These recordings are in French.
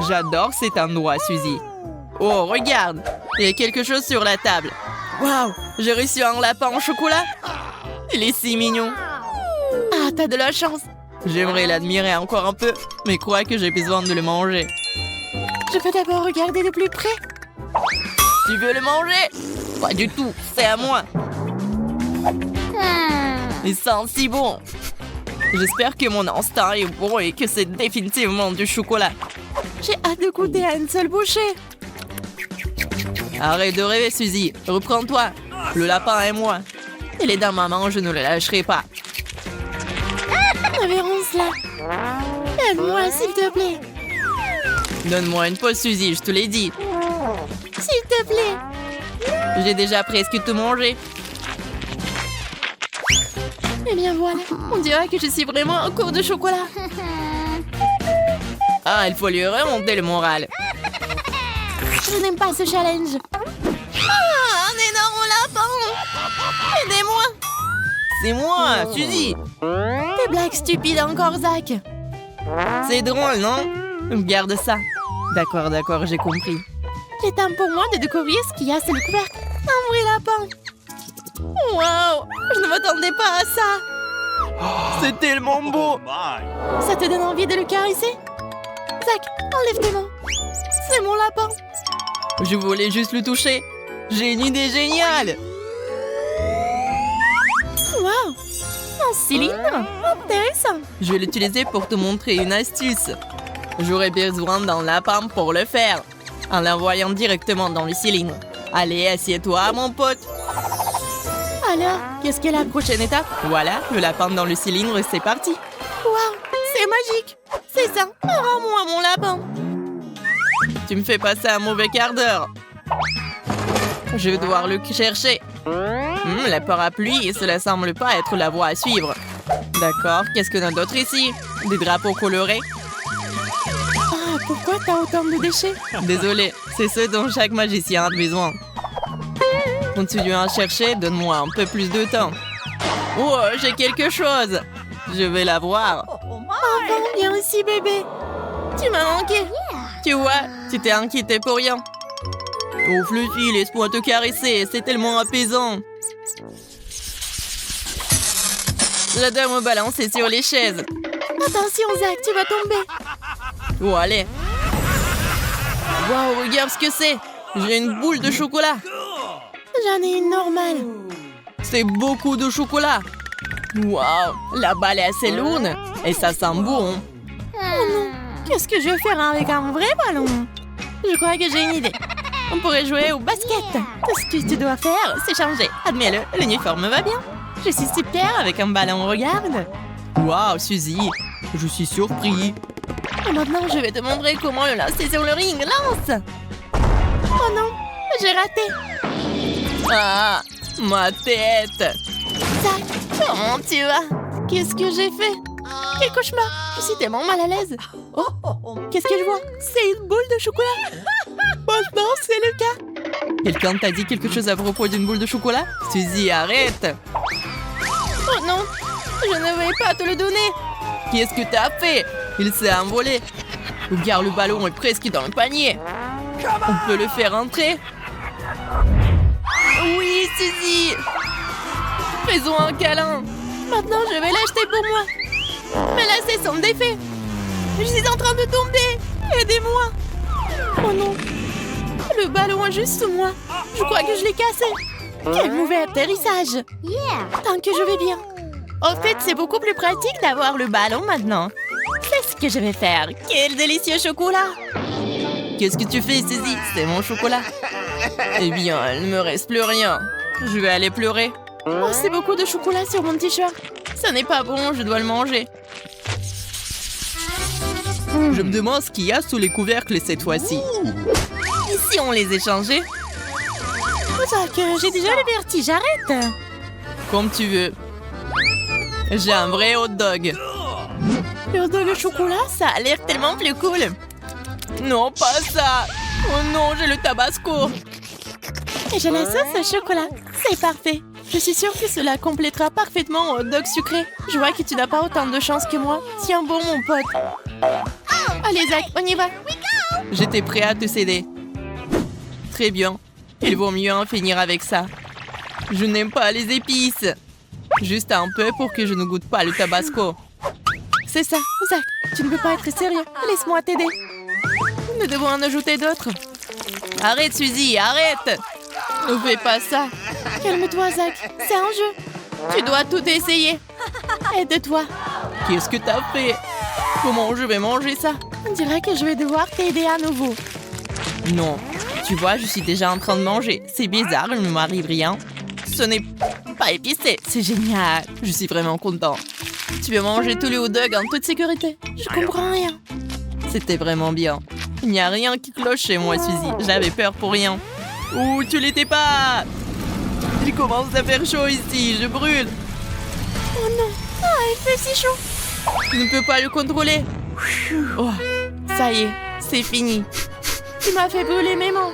J'adore cet endroit, Suzy. Oh, regarde, il y a quelque chose sur la table. Waouh, j'ai reçu un lapin en chocolat. Il est si mignon. Ah, t'as de la chance. J'aimerais l'admirer encore un peu, mais crois que j'ai besoin de le manger. Je peux d'abord regarder de plus près. Tu veux le manger? Pas du tout, c'est à moi. Il sent si bon. J'espère que mon instinct est bon et que c'est définitivement du chocolat. J'ai hâte de goûter à une seule bouchée. Arrête de rêver, Suzy. Reprends-toi. Le lapin et moi. Il est dans ma main, je ne le lâcherai pas. Révérence là. Aide-moi, s'il te plaît. Donne-moi une pause, Suzy, je te l'ai dit. S'il te plaît. J'ai déjà presque tout mangé. Eh bien voilà, on dirait que je suis vraiment en cours de chocolat. Ah, il faut lui remonter le moral. Je n'aime pas ce challenge. Ah, un énorme lapin. Aidez-moi. C'est moi, Suzy. Des blagues stupides encore, Zach. C'est drôle, non? Garde ça. D'accord, d'accord, j'ai compris. Il est temps pour moi de découvrir ce qu'il y a sur le couvercle. Un vrai lapin. Wow, je ne m'attendais pas à ça. C'est tellement beau. Ça te donne envie de le caresser? Zach, enlève tes mains. C'est mon lapin. Je voulais juste le toucher. J'ai une idée géniale. Wow, un cylindre. Intéressant. Je vais l'utiliser pour te montrer une astuce. J'aurais besoin d'un lapin pour le faire, en l'envoyant directement dans le cylindre. Allez, assieds-toi, mon pote. Alors, qu'est-ce qu'est la prochaine étape? Voilà, le lapin dans le cylindre et c'est parti. Waouh, c'est magique. C'est ça, rends-moi mon lapin. Tu me fais passer un mauvais quart d'heure. Je vais devoir le chercher. La parapluie, cela semble pas être la voie à suivre. D'accord, qu'est-ce qu'on a d'autre ici? Des drapeaux colorés. Ah, pourquoi t'as autant de déchets? Désolé, c'est ce dont chaque magicien a besoin. Continuons à chercher, donne-moi un peu plus de temps. Oh, j'ai quelque chose. Je vais la voir. Enfin, viens ici, bébé. Tu m'as manqué. Tu vois, tu t'es inquiété pour rien. Oh, Fluffy, laisse-moi te caresser, c'est tellement apaisant. J'adore me balancer sur les chaises. Attention, Zach, tu vas tomber. Oh, allez. Waouh, regarde ce que c'est. J'ai une boule de chocolat. J'en ai une normale. C'est beaucoup de chocolat. Waouh, la balle est assez lourde et ça sent bon. Oh non, qu'est-ce que je vais faire avec un vrai ballon? Je crois que j'ai une idée. On pourrait jouer au basket. Tout ce que tu dois faire, c'est changer. Admets-le, l'uniforme va bien. Je suis super avec un ballon, regarde. Waouh, Suzy, je suis surpris. Et maintenant, je vais te montrer comment le lancer sur le ring. Lance! Oh non, j'ai raté. Ah, ma tête. Zach, comment tu vas? Qu'est-ce que j'ai fait? Quel cauchemar! Je suis tellement mal à l'aise. Oh, qu'est-ce que je vois? C'est une boule de chocolat. Franchement, c'est le cas. Quelqu'un t'a dit quelque chose à propos d'une boule de chocolat? Suzy, arrête! Oh non, je ne vais pas te le donner. Qu'est-ce que t'as fait? Il s'est envolé. Regarde, le ballon est presque dans le panier. On peut le faire entrer? Oui, Suzy! Faisons un câlin. Maintenant, je vais l'acheter pour moi. Mais là, c'est son défait. Je suis en train de tomber. Aidez-moi. Oh non. Le ballon est juste sous moi. Je crois que je l'ai cassé. Quel mauvais atterrissage. Tant que je vais bien. En fait, c'est beaucoup plus pratique d'avoir le ballon maintenant. C'est ce que je vais faire. Quel délicieux chocolat. Qu'est-ce que tu fais, Suzy? C'est mon chocolat. Eh bien, il ne me reste plus rien. Je vais aller pleurer. Oh, c'est beaucoup de chocolat sur mon t-shirt. Ça n'est pas bon, je dois le manger. Je me demande ce qu'il y a sous les couvercles cette fois-ci. Et si on les échangeait? Zach, j'ai déjà le vertige, arrête. Comme tu veux. J'ai un vrai hot dog. Le hot dog au chocolat, ça a l'air tellement plus cool. Non, pas ça. Oh non, j'ai le tabasco. Et j'ai la sauce au chocolat. C'est parfait. Je suis sûre que cela complétera parfaitement un hot dog sucré. Je vois que tu n'as pas autant de chance que moi. Tiens bon, mon pote. Allez, Zach, on y va. J'étais prêt à te céder. Très bien. Il vaut mieux en finir avec ça. Je n'aime pas les épices. Juste un peu pour que je ne goûte pas le tabasco. C'est ça, Zach. Tu ne peux pas être sérieux. Laisse-moi t'aider. Nous devons en ajouter d'autres. Arrête, Suzy, arrête. Ne fais pas ça. Calme-toi, Zach. C'est un jeu. Tu dois tout essayer. Aide-toi. Qu'est-ce que t'as fait? Comment je vais manger ça? On dirait que je vais devoir t'aider à nouveau. Non. Tu vois, je suis déjà en train de manger. C'est bizarre, il ne m'arrive rien. Ce n'est pas épicé. C'est génial. Je suis vraiment content. Tu veux manger tous les hot dogs en toute sécurité? Je comprends rien. C'était vraiment bien. Il n'y a rien qui cloche chez moi, Suzy. J'avais peur pour rien. Ouh, tu l'étais pas! Il commence à faire chaud ici. Je brûle. Oh non. Ah, il fait si chaud. Je ne peux pas le contrôler. Oh, ça y est, c'est fini. Tu m'as fait brûler mes mains.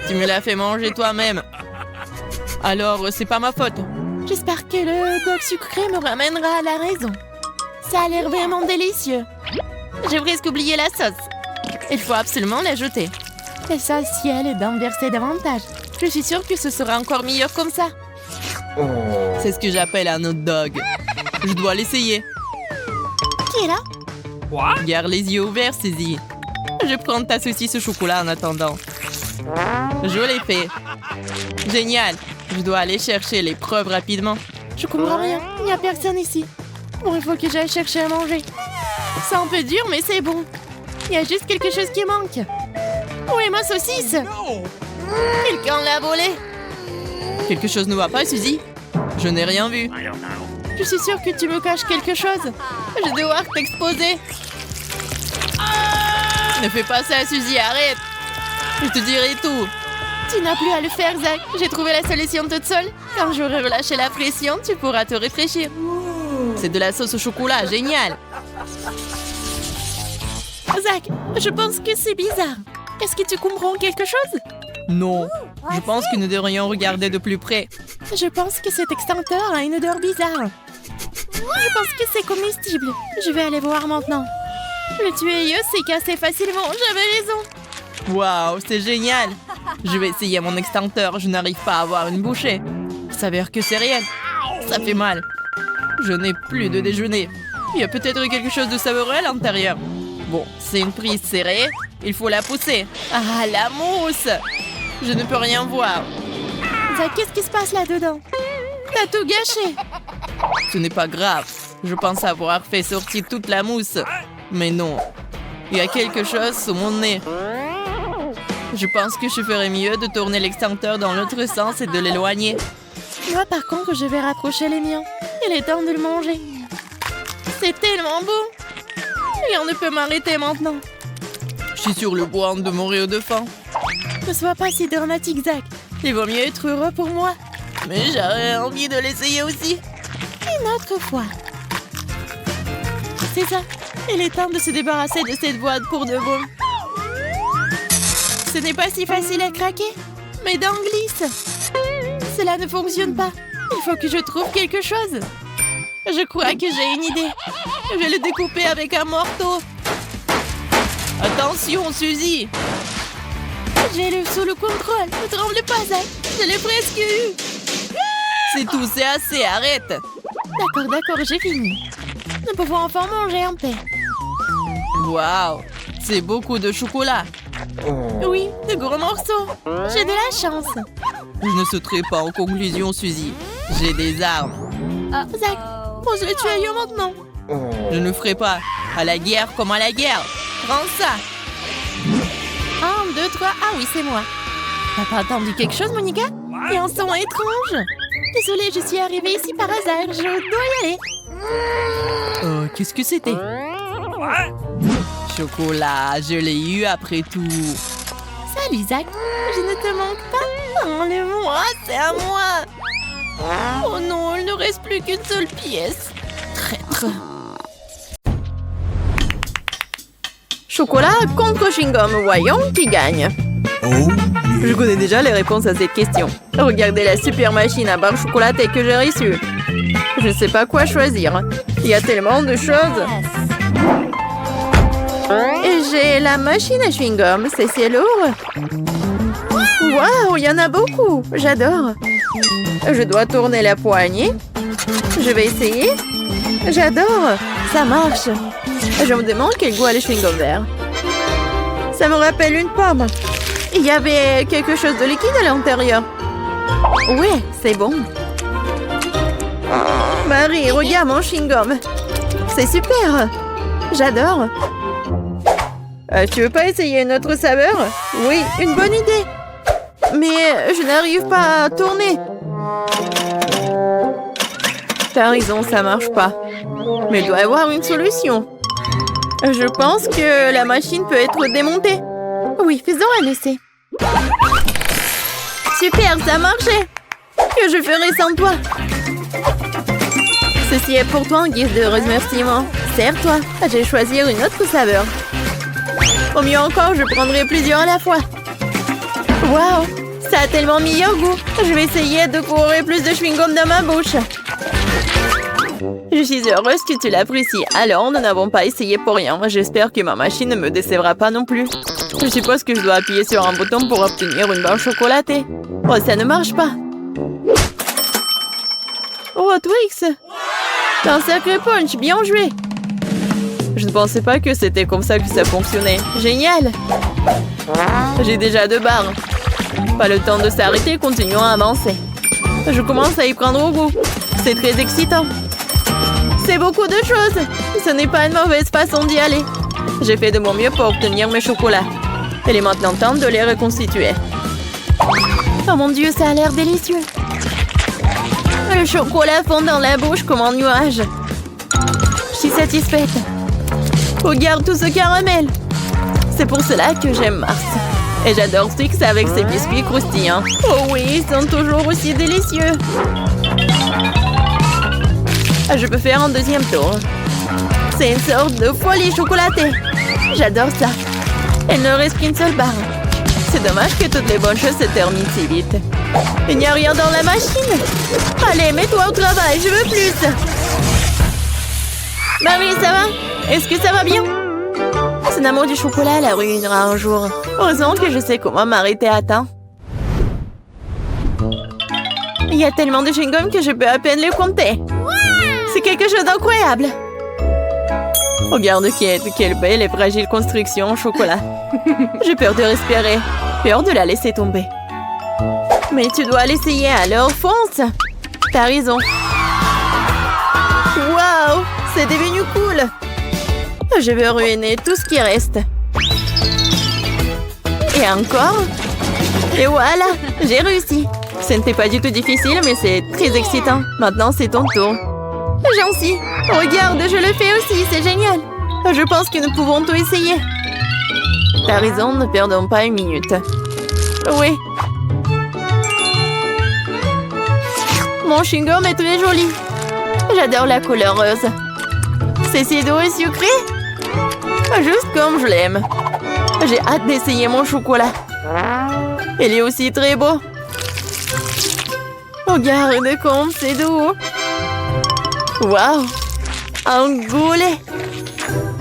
Tu me l'as fait manger toi-même. Alors, c'est pas ma faute. J'espère que le dog sucré me ramènera à la raison. Ça a l'air vraiment délicieux. J'ai presque oublié la sauce. Il faut absolument l'ajouter. L'essentiel est d'en verser davantage. Je suis sûre que ce sera encore meilleur comme ça. C'est ce que j'appelle un hot dog. Je dois l'essayer. Qui est là? Garde les yeux ouverts, Suzy. Je prends ta saucisse au chocolat en attendant. Je l'ai fait. Génial. Je dois aller chercher les preuves rapidement. Je comprends rien. Il n'y a personne ici. Bon, il faut que j'aille chercher à manger. C'est un peu dur, mais c'est bon. Il y a juste quelque chose qui manque. Où est ma saucisse? Quelqu'un l'a volée. Quelque chose ne va pas, Suzy? Je n'ai rien vu. Je suis sûre que tu me caches quelque chose. Je vais devoir t'exposer. Ne fais pas ça, Suzy, arrête. Je te dirai tout. Tu n'as plus à le faire, Zach. J'ai trouvé la solution toute seule. Quand j'aurai relâché la pression, tu pourras te réfléchir. C'est de la sauce au chocolat, génial. Zach, je pense que c'est bizarre. Est-ce que tu comprends quelque chose? Non. Je pense que nous devrions regarder de plus près. Je pense que cet extincteur a une odeur bizarre. Je pense que c'est comestible. Je vais aller voir maintenant. Le tuyau s'est cassé facilement. J'avais raison. Waouh, c'est génial. Je vais essayer mon extincteur. Je n'arrive pas à avoir une bouchée. Il s'avère que c'est réel. Ça fait mal. Je n'ai plus de déjeuner. Il y a peut-être quelque chose de savoureux à l'intérieur. Bon, c'est une prise serrée. Il faut la pousser. Ah, la mousse! Je ne peux rien voir. Zach, qu'est-ce qui se passe là-dedans? T'as tout gâché. Ce n'est pas grave. Je pense avoir fait sortir toute la mousse. Mais non. Il y a quelque chose sous mon nez. Je pense que je ferais mieux de tourner l'extincteur dans l'autre sens et de l'éloigner. Moi, par contre, je vais rapprocher les miens. Il est temps de le manger. C'est tellement beau. Rien ne peut m'arrêter maintenant. Je suis sur le point de mourir de faim. Ne sois pas si dramatique, Zach. Il vaut mieux être heureux pour moi. Mais j'aurais envie de l'essayer aussi. Une autre fois. C'est ça. Il est temps de se débarrasser de cette boîte pour de bon. Ce n'est pas si facile à craquer. Mes dents glissent. Cela ne fonctionne pas. Il faut que je trouve quelque chose. Je crois que j'ai une idée. Je vais le découper avec un marteau. Attention, Suzy. J'ai le sous le contrôle. Ne tremble pas, Zach. Je l'ai presque eu. C'est tout, c'est assez, arrête. D'accord, j'ai fini. Nous pouvons enfin manger en paix. Waouh, c'est beaucoup de chocolat. Oui, de gros morceaux. J'ai de la chance. Je ne sauterai pas en conclusion, Suzy. J'ai des armes. Zach, pose le tuyau maintenant. Je ne ferai pas. À la guerre comme à la guerre. Prends ça. 1, 2, 3. Ah oui, c'est moi. T'as pas entendu quelque chose, Monica? Il y a un son étrange. Désolée, je suis arrivée ici par hasard. Je dois y aller. Oh, qu'est-ce que c'était? Chocolat, je l'ai eu après tout. Salut, Zach. Je ne te manque pas. Enlève-moi, c'est à moi. Oh non, il ne reste plus qu'une seule pièce. Traître. Chocolat contre chewing-gum, voyons qui gagne. Je connais déjà les réponses à cette question. Regardez la super machine à barre chocolatée que j'ai reçue. Je ne sais pas quoi choisir. Il y a tellement de choses. Et j'ai la machine à chewing-gum. C'est lourd. Waouh, il y en a beaucoup. J'adore. Je dois tourner la poignée. Je vais essayer. J'adore. Ça marche. Je me demande quel goût a le chewing-gum vert. Ça me rappelle une pomme. Il y avait quelque chose de liquide à l'intérieur. Ouais, c'est bon. Marie, regarde mon chewing-gum. C'est super. J'adore. Tu veux pas essayer une autre saveur? Oui, une bonne idée. Mais je n'arrive pas à tourner. T'as raison, ça marche pas. Mais il doit y avoir une solution. Je pense que la machine peut être démontée. Oui, faisons un essai. Super, ça a marché. Que je ferai sans toi? Ceci est pour toi en guise de remerciement. Serre-toi. Je vais choisir une autre saveur. Au mieux encore, je prendrai plusieurs à la fois. Waouh, ça a tellement meilleur goût. Je vais essayer de courir plus de chewing-gum dans ma bouche. Je suis heureuse que tu l'apprécies. Alors, nous n'avons pas essayé pour rien. J'espère que ma machine ne me décevra pas non plus. Je suppose que je dois appuyer sur un bouton pour obtenir une barre chocolatée. Oh, ça ne marche pas. Oh, Twix! Un sacré punch, bien joué! Je ne pensais pas que c'était comme ça que ça fonctionnait. Génial! J'ai déjà 2 barres. Pas le temps de s'arrêter, continuons à avancer. Je commence à y prendre au goût. C'est très excitant. C'est beaucoup de choses. Ce n'est pas une mauvaise façon d'y aller. J'ai fait de mon mieux pour obtenir mes chocolats. Il est maintenant temps de les reconstituer. Oh mon Dieu, ça a l'air délicieux. Le chocolat fond dans la bouche comme un nuage. Je suis satisfaite. Regarde tout ce caramel. C'est pour cela que j'aime Mars. Et j'adore Twix avec ses biscuits croustillants. Oh oui, ils sont toujours aussi délicieux. Je peux faire un deuxième tour. C'est une sorte de folie chocolatée. J'adore ça. Il ne reste qu'une seule barre. C'est dommage que toutes les bonnes choses se terminent si vite. Il n'y a rien dans la machine. Allez, mets-toi au travail, je veux plus. Marie, ça va? Est-ce que ça va bien? Son amour du chocolat la ruinera un jour. Heureusement que je sais comment m'arrêter à temps. Il y a tellement de chewing-gum que je peux à peine les compter. C'est quelque chose d'incroyable. Regarde quelle belle et fragile construction en chocolat. J'ai peur de respirer. Peur de la laisser tomber. Mais tu dois l'essayer, alors fonce. T'as raison. Waouh, c'est devenu cool. Je vais ruiner tout ce qui reste. Et encore. Et voilà, j'ai réussi. Ce n'était pas du tout difficile, mais c'est très excitant. Maintenant, c'est ton tour. Gentil. Regarde, je le fais aussi, c'est génial. Je pense que nous pouvons tout essayer. T'as raison, ne perdons pas une minute. Oui. Mon chewing-gum est très joli. J'adore la couleur rose. C'est si doux et sucré. Juste comme je l'aime. J'ai hâte d'essayer mon chocolat. Il est aussi très beau. Regarde comme c'est doux. Waouh! Un goulet!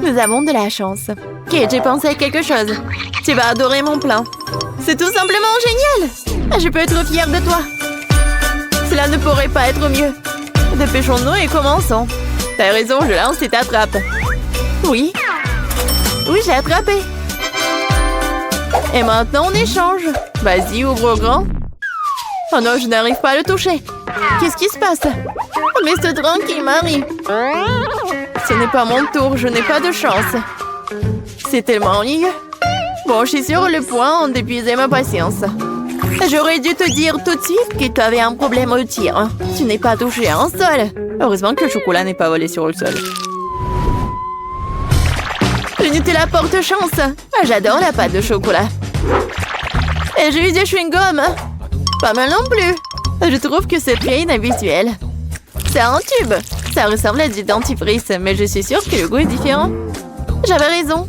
Nous avons de la chance. Ok, j'ai pensé à quelque chose. Tu vas adorer mon plan. C'est tout simplement génial! Je peux être fière de toi. Cela ne pourrait pas être mieux. Dépêchons-nous et commençons. T'as raison, je lance et t'attrape. Oui. Oui, j'ai attrapé. Et maintenant, on échange. Vas-y, ouvre grand. Oh non, je n'arrive pas à le toucher. Qu'est-ce qui se passe? Reste tranquille, Marie. Ce n'est pas mon tour, je n'ai pas de chance. C'est tellement ennuyeux. Bon, je suis sur le point d'épuiser ma patience. J'aurais dû te dire tout de suite que tu avais un problème au tir. Tu n'es pas touché à un sol. Heureusement que le chocolat n'est pas volé sur le sol. Je ne te la porte chance. J'adore la pâte de chocolat. Et j'ai eu des chewing-gums. Pas mal non plus. Je trouve que c'est très inhabituel. C'est un tube. Ça ressemble à du dentifrice, mais je suis sûre que le goût est différent. J'avais raison.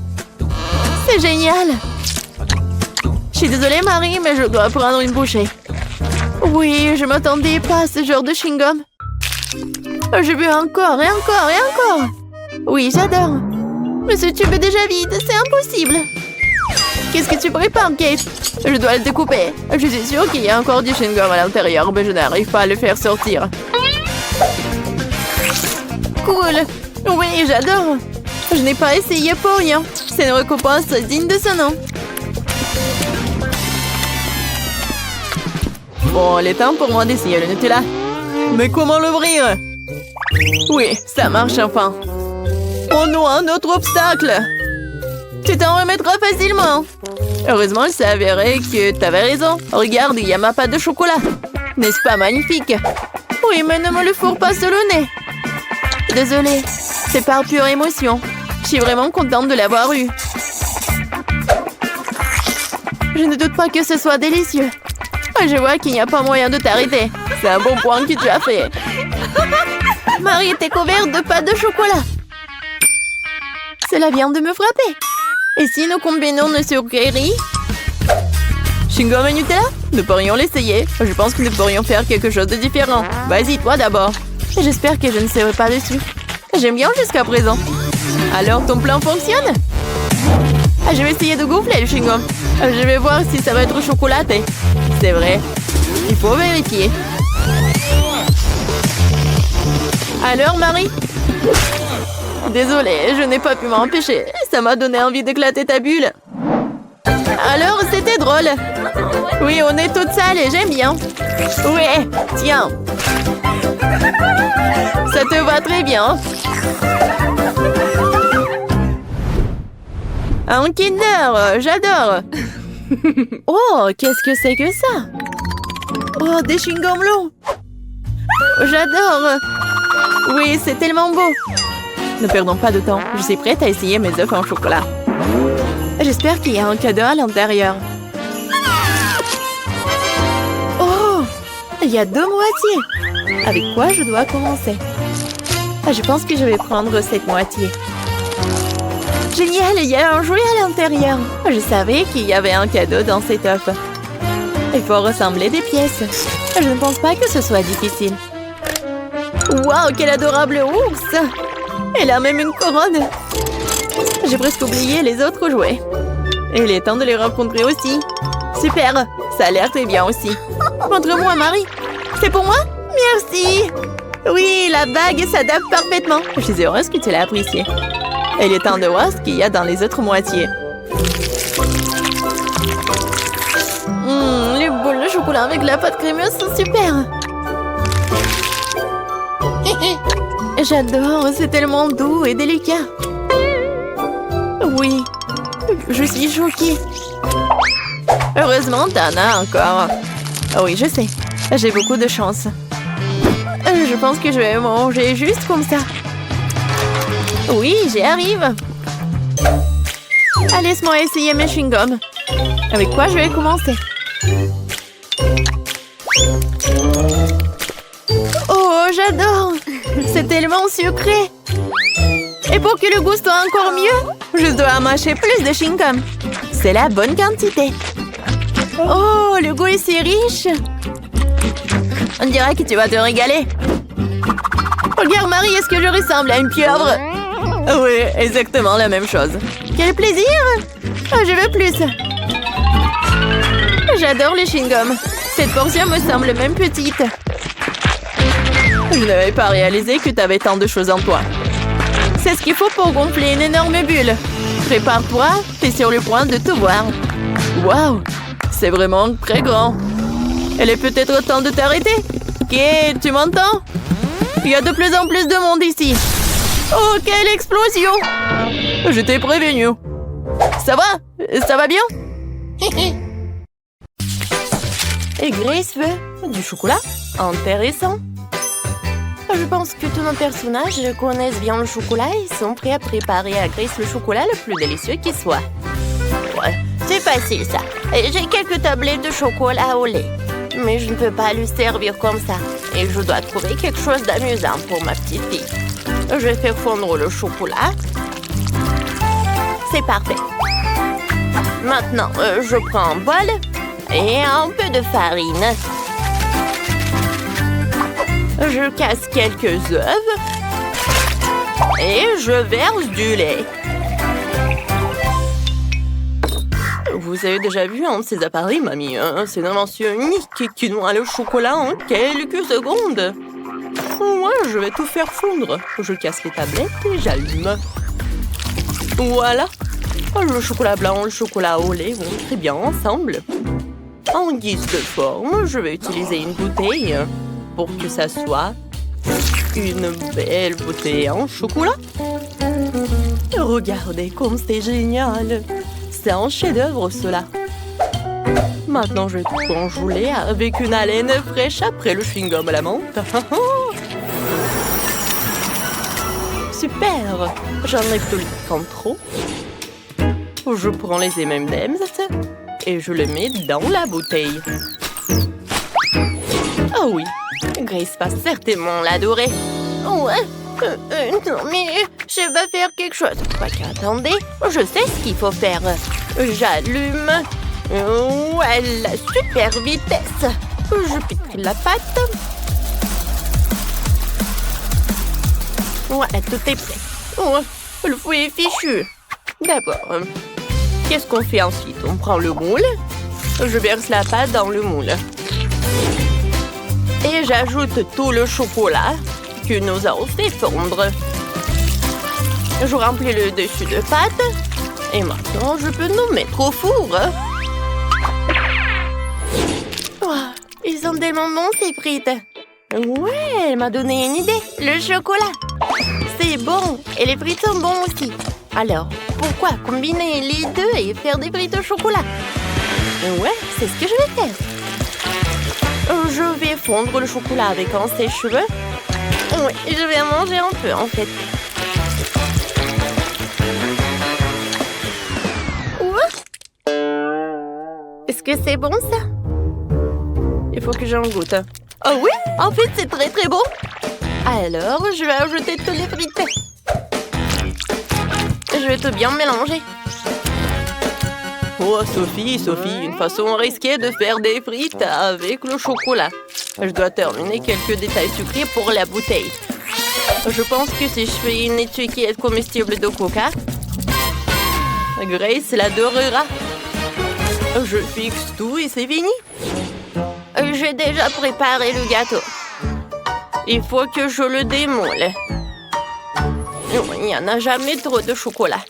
C'est génial. Je suis désolée, Marie, mais je dois prendre une bouchée. Oui, je m'attendais pas à ce genre de chewing-gum. Je veux encore et encore et encore. Oui, j'adore. Mais ce tube est déjà vide, c'est impossible. Qu'est-ce que tu prépares, Kate? Je dois le découper. Je suis sûre qu'il y a encore du chewing-gum à l'intérieur, mais je n'arrive pas à le faire sortir. Cool. Oui, j'adore. Je n'ai pas essayé pour rien. C'est une récompense digne de ce nom. Bon, il est temps pour moi d'essayer le Nutella. Mais comment l'ouvrir? Oui, ça marche enfin. Oh non, un autre obstacle. Tu t'en remettras facilement. Heureusement, il s'est avéré que t'avais raison. Regarde, il y a ma pâte de chocolat. N'est-ce pas magnifique? Oui, mais ne me le fourre pas sur le nez. Désolée, c'est par pure émotion. Je suis vraiment contente de l'avoir eu. Je ne doute pas que ce soit délicieux. Je vois qu'il n'y a pas moyen de t'arrêter. C'est un bon point que tu as fait. Marie était couverte de pâte de chocolat. Cela vient de me frapper. Et si nous combinons nos sucreries? Chewing-gum et Nutella? Nous pourrions l'essayer. Je pense que nous pourrions faire quelque chose de différent. Vas-y, toi d'abord. J'espère que je ne serai pas dessus. J'aime bien jusqu'à présent. Alors, ton plan fonctionne? Je vais essayer de gonfler le chewing-gum. Je vais voir si ça va être chocolaté. C'est vrai. Il faut vérifier. Alors, Marie? Désolée, je n'ai pas pu m'empêcher. Ça m'a donné envie d'éclater ta bulle. Alors, c'était drôle. Oui, on est toutes sales et j'aime bien. Ouais, tiens. Ça te va très bien. Un Kinder, j'adore. Oh, qu'est-ce que c'est que ça? Oh, des chewing-gums longs. J'adore. Oui, c'est tellement beau. Ne perdons pas de temps. Je suis prête à essayer mes œufs en chocolat. J'espère qu'il y a un cadeau à l'intérieur. Oh, il y a 2 moitiés. Avec quoi je dois commencer? Je pense que je vais prendre cette moitié. Génial, il y a un jouet à l'intérieur. Je savais qu'il y avait un cadeau dans cet œuf. Il faut ressembler des pièces. Je ne pense pas que ce soit difficile. Waouh, quel adorable ours! Elle a même une couronne. J'ai presque oublié les autres jouets. Et il est temps de les rencontrer aussi. Super, ça a l'air très bien aussi. Montre-moi, Marie. C'est pour moi? Merci. Oui, la bague s'adapte parfaitement. Je suis heureuse que tu l'aies appréciée. Il est temps de voir ce qu'il y a dans les autres moitiés. Les boules de chocolat avec la pâte crémeuse sont super. J'adore, c'est tellement doux et délicat. Oui, je suis choquée. Heureusement, t'en as encore. Oui, je sais, j'ai beaucoup de chance. Je pense que je vais manger juste comme ça. Oui, j'y arrive. Laisse-moi essayer mes chewing-gums. Avec quoi je vais commencer? Oh, j'adore! C'est tellement sucré! Et pour que le goût soit encore mieux, je dois mâcher plus de chewing-gum. C'est la bonne quantité. Oh, le goût est si riche! On dirait que tu vas te régaler. Regarde, Marie, est-ce que je ressemble à une pieuvre? Oui, exactement la même chose. Quel plaisir! Je veux plus. J'adore les chewing-gums. Cette portion me semble même petite. Je n'avais pas réalisé que tu avais tant de choses en toi. C'est ce qu'il faut pour gonfler une énorme bulle. Prépare-toi, t'es sur le point de tout voir. Waouh, c'est vraiment très grand. Il est peut-être temps de t'arrêter. Ok, tu m'entends? Il y a de plus en plus de monde ici. Oh, quelle explosion! Je t'ai prévenu. Ça va? Ça va bien? Et Grace veut du chocolat? Intéressant. Je pense que tous nos personnages connaissent bien le chocolat et sont prêts à préparer à Grace le chocolat le plus délicieux qui soit. Ouais, c'est facile ça. J'ai quelques tablettes de chocolat au lait. Mais je ne peux pas le servir comme ça. Et je dois trouver quelque chose d'amusant pour ma petite fille. Je vais faire fondre le chocolat. C'est parfait. Maintenant, je prends un bol et un peu de farine. Je casse quelques œufs et je verse du lait. Vous avez déjà vu un de ces appareils, mamie? C'est une invention unique qui noie le chocolat en quelques secondes. Moi, je vais tout faire fondre. Je casse les tablettes et j'allume. Voilà. Le chocolat blanc et le chocolat au lait vont très bien ensemble. En guise de forme, je vais utiliser une bouteille pour que ça soit une belle bouteille en chocolat. Regardez comme c'est génial. C'est un chef-d'œuvre, cela. Maintenant, je vais tout congeler avec une haleine fraîche après le chewing-gum à la menthe. Super! J'enlève tout le liquide trop. Je prends les M&M's et je les mets dans la bouteille. Ah oui, Grace va certainement l'adorer. Ouais, non mais je vais faire quelque chose. Attendez, je sais ce qu'il faut faire. J'allume. Ouais, la super vitesse. Je pétris la pâte. Voilà, tout est prêt. Ouais, le fouet est fichu. D'abord, qu'est-ce qu'on fait ensuite? On prend le moule. Je verse la pâte dans le moule. Et j'ajoute tout le chocolat que nous avons fait fondre. Je remplis le dessus de pâte. Et maintenant, je peux nous mettre au four. Oh, ils sont tellement bons, ces frites. Ouais, elle m'a donné une idée. Le chocolat. C'est bon. Et les frites sont bons aussi. Alors, pourquoi combiner les deux et faire des frites au chocolat? Ouais, c'est ce que je vais faire. Je vais fondre le chocolat avec un sèche-cheveux. Oui, je vais en manger un peu, en fait. Ouais. Est-ce que c'est bon, ça? Il faut que j'en goûte. Oh oui, en fait, c'est très très bon. Alors, je vais ajouter tous les frites. Je vais tout bien mélanger. Oh, Sophie, une façon risquée de faire des frites avec le chocolat. Je dois terminer quelques détails sucrés pour la bouteille. Je pense que si je fais une étiquette comestible de coca, Grace l'adorera. Je fixe tout et c'est fini. J'ai déjà préparé le gâteau. Il faut que je le démoule. Il n'y en a jamais trop de chocolat.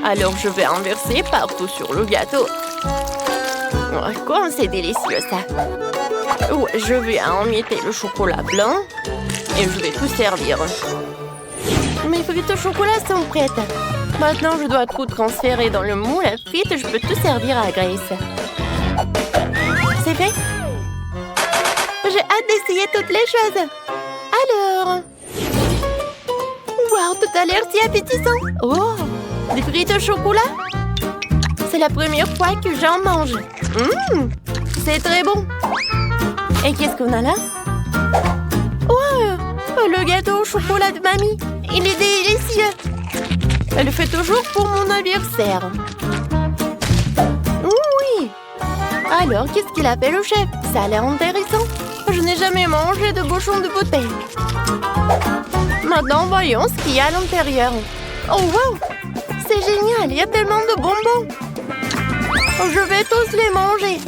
Alors je vais en verser partout sur le gâteau. Oh, comme c'est délicieux ça. Ouais, je vais emietter le chocolat blanc et je vais tout servir. Mes frites au chocolat sont prêtes. Maintenant je dois tout transférer dans le moule à frites. Je peux tout servir à Grace. C'est fait? J'ai hâte d'essayer toutes les choses. Alors... Wow, tout a l'air si appétissant. Oh, des frites au chocolat? C'est la première fois que j'en mange. C'est très bon. Et qu'est-ce qu'on a là? Oh, le gâteau au chocolat de mamie. Il est délicieux. Elle le fait toujours pour mon anniversaire. Oui. Alors, qu'est-ce qu'il appelle au chef? Ça a l'air intéressant. Je n'ai jamais mangé de bouchon de bouteille. Maintenant, voyons ce qu'il y a à l'intérieur. Oh, wow! C'est génial, il y a tellement de bonbons. Je vais tous les manger.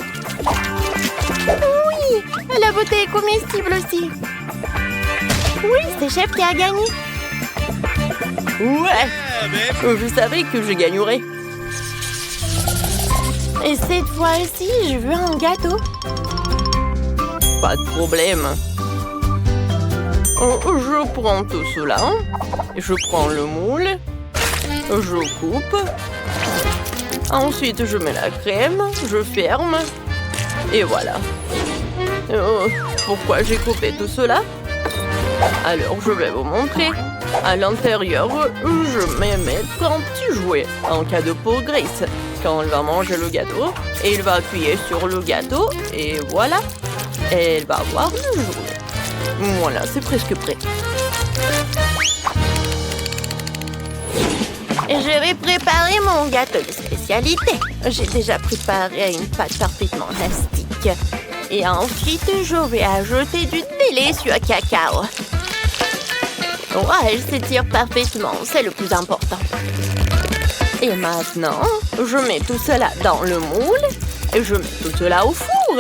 Oui, la bouteille est comestible aussi. Oui, c'est Chef qui a gagné. Ouais, je savais que je gagnerais. Et cette fois-ci, je veux un gâteau. Pas de problème. Je prends tout cela. Je prends le moule. Je coupe. Ensuite, je mets la crème. Je ferme. Et voilà. Pourquoi j'ai coupé tout cela? Alors, je vais vous montrer. À l'intérieur, je vais mettre un petit jouet en cadeau pour Grace. Quand elle va manger le gâteau, elle va appuyer sur le gâteau et voilà. Elle va avoir le jouet. Voilà, c'est presque prêt. Je vais préparer mon gâteau de spécialité. J'ai déjà préparé une pâte parfaitement élastique. Et ensuite, je vais ajouter du délicieux cacao. Ouais, elle s'étire parfaitement, c'est le plus important. Et maintenant, je mets tout cela dans le moule et je mets tout cela au four.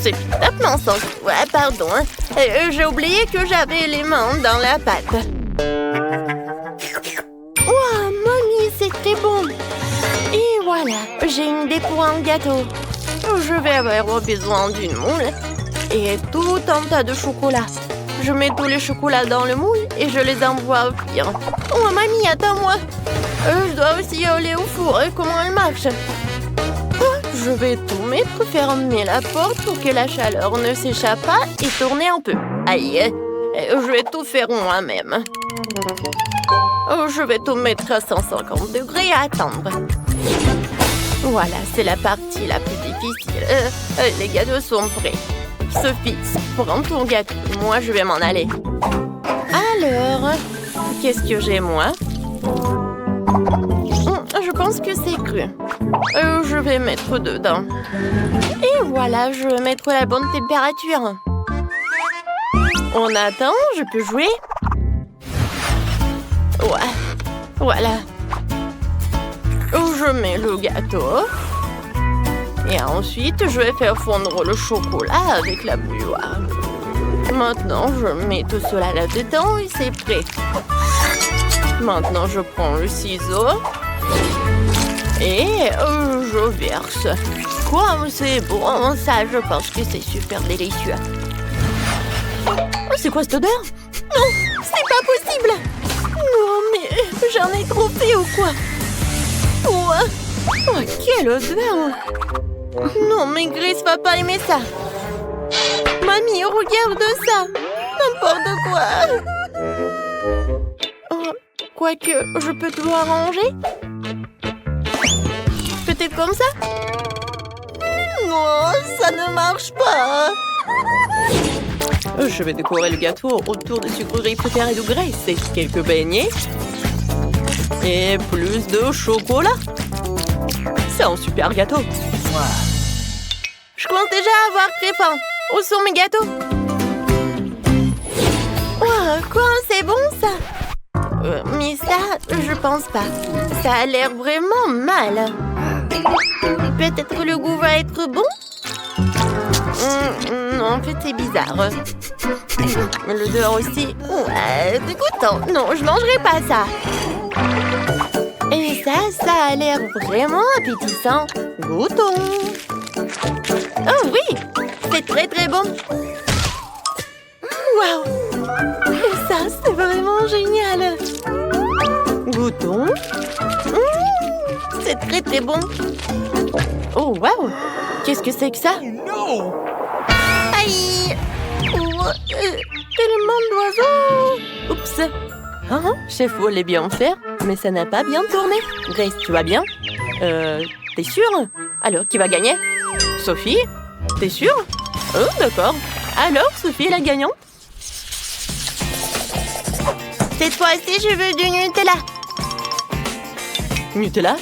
C'est complètement sans... Ouais, pardon. J'ai oublié que j'avais les mains dans la pâte. Wow, mamie, c'est très bon. Et voilà, j'ai une idée pour un gâteau. Je vais avoir besoin d'une moule et tout un tas de chocolat. Je mets tous les chocolats dans le moule et je les envoie au four. Oh, mamie, attends-moi. Je dois aussi aller au four. Comment elle marche? Je vais tout mettre, fermer la porte pour que la chaleur ne s'échappe pas et tourner un peu. Aïe, je vais tout faire moi-même. Je vais tout mettre à 150 degrés et attendre. Voilà, c'est la partie la plus difficile. Les gâteaux sont prêts. Sophie, prends ton gâteau. Moi, je vais m'en aller. Alors, qu'est-ce que j'ai, moi? Je pense que c'est cru. Je vais mettre dedans. Et voilà, je vais mettre la bonne température. On attend, je peux jouer? Ouais, voilà. Je mets le gâteau. Et ensuite, je vais faire fondre le chocolat avec la bouilloire. Maintenant, je mets tout cela là-dedans et c'est prêt. Maintenant, je prends le ciseau. Et je verse. Quoi, c'est bon, ça, je pense que c'est super délicieux. Oh, c'est quoi cette odeur? Non, c'est pas possible. Non, mais j'en ai trop fait ou quoi? Oh, quelle odeur! Non, mais Grace va pas aimer ça. Mamie, regarde ça. N'importe quoi. Oh, quoique, je peux tout arranger? Peut-être comme ça? Non, ça ne marche pas. Je vais décorer le gâteau autour de sucreries préférées de Grace et quelques beignets. Et plus de chocolat. C'est un super gâteau. Je commence déjà à avoir très faim. Où sont mes gâteaux? Wow, quoi, c'est bon ça? Mais ça, je pense pas. Ça a l'air vraiment mal. Peut-être le goût va être bon? Non, en fait, c'est bizarre. L'odeur aussi. Dégoûtant. Non, je mangerai pas ça. Et ça a l'air vraiment appétissant. Goûtons. Oh oui, c'est très très bon. Waouh! Ça, c'est vraiment génial. Goûtons. C'est très très bon. Oh waouh! Qu'est-ce que c'est que ça? Aïe! Tellement d'oiseaux! Oups! Chef voulait bien faire, mais ça n'a pas bien tourné. Grace, tu vas bien? T'es sûre? Alors, qui va gagner? Sophie? T'es sûre? Oh, d'accord. Alors, Sophie est la gagnante? Cette fois-ci, je veux du Nutella. Nutella?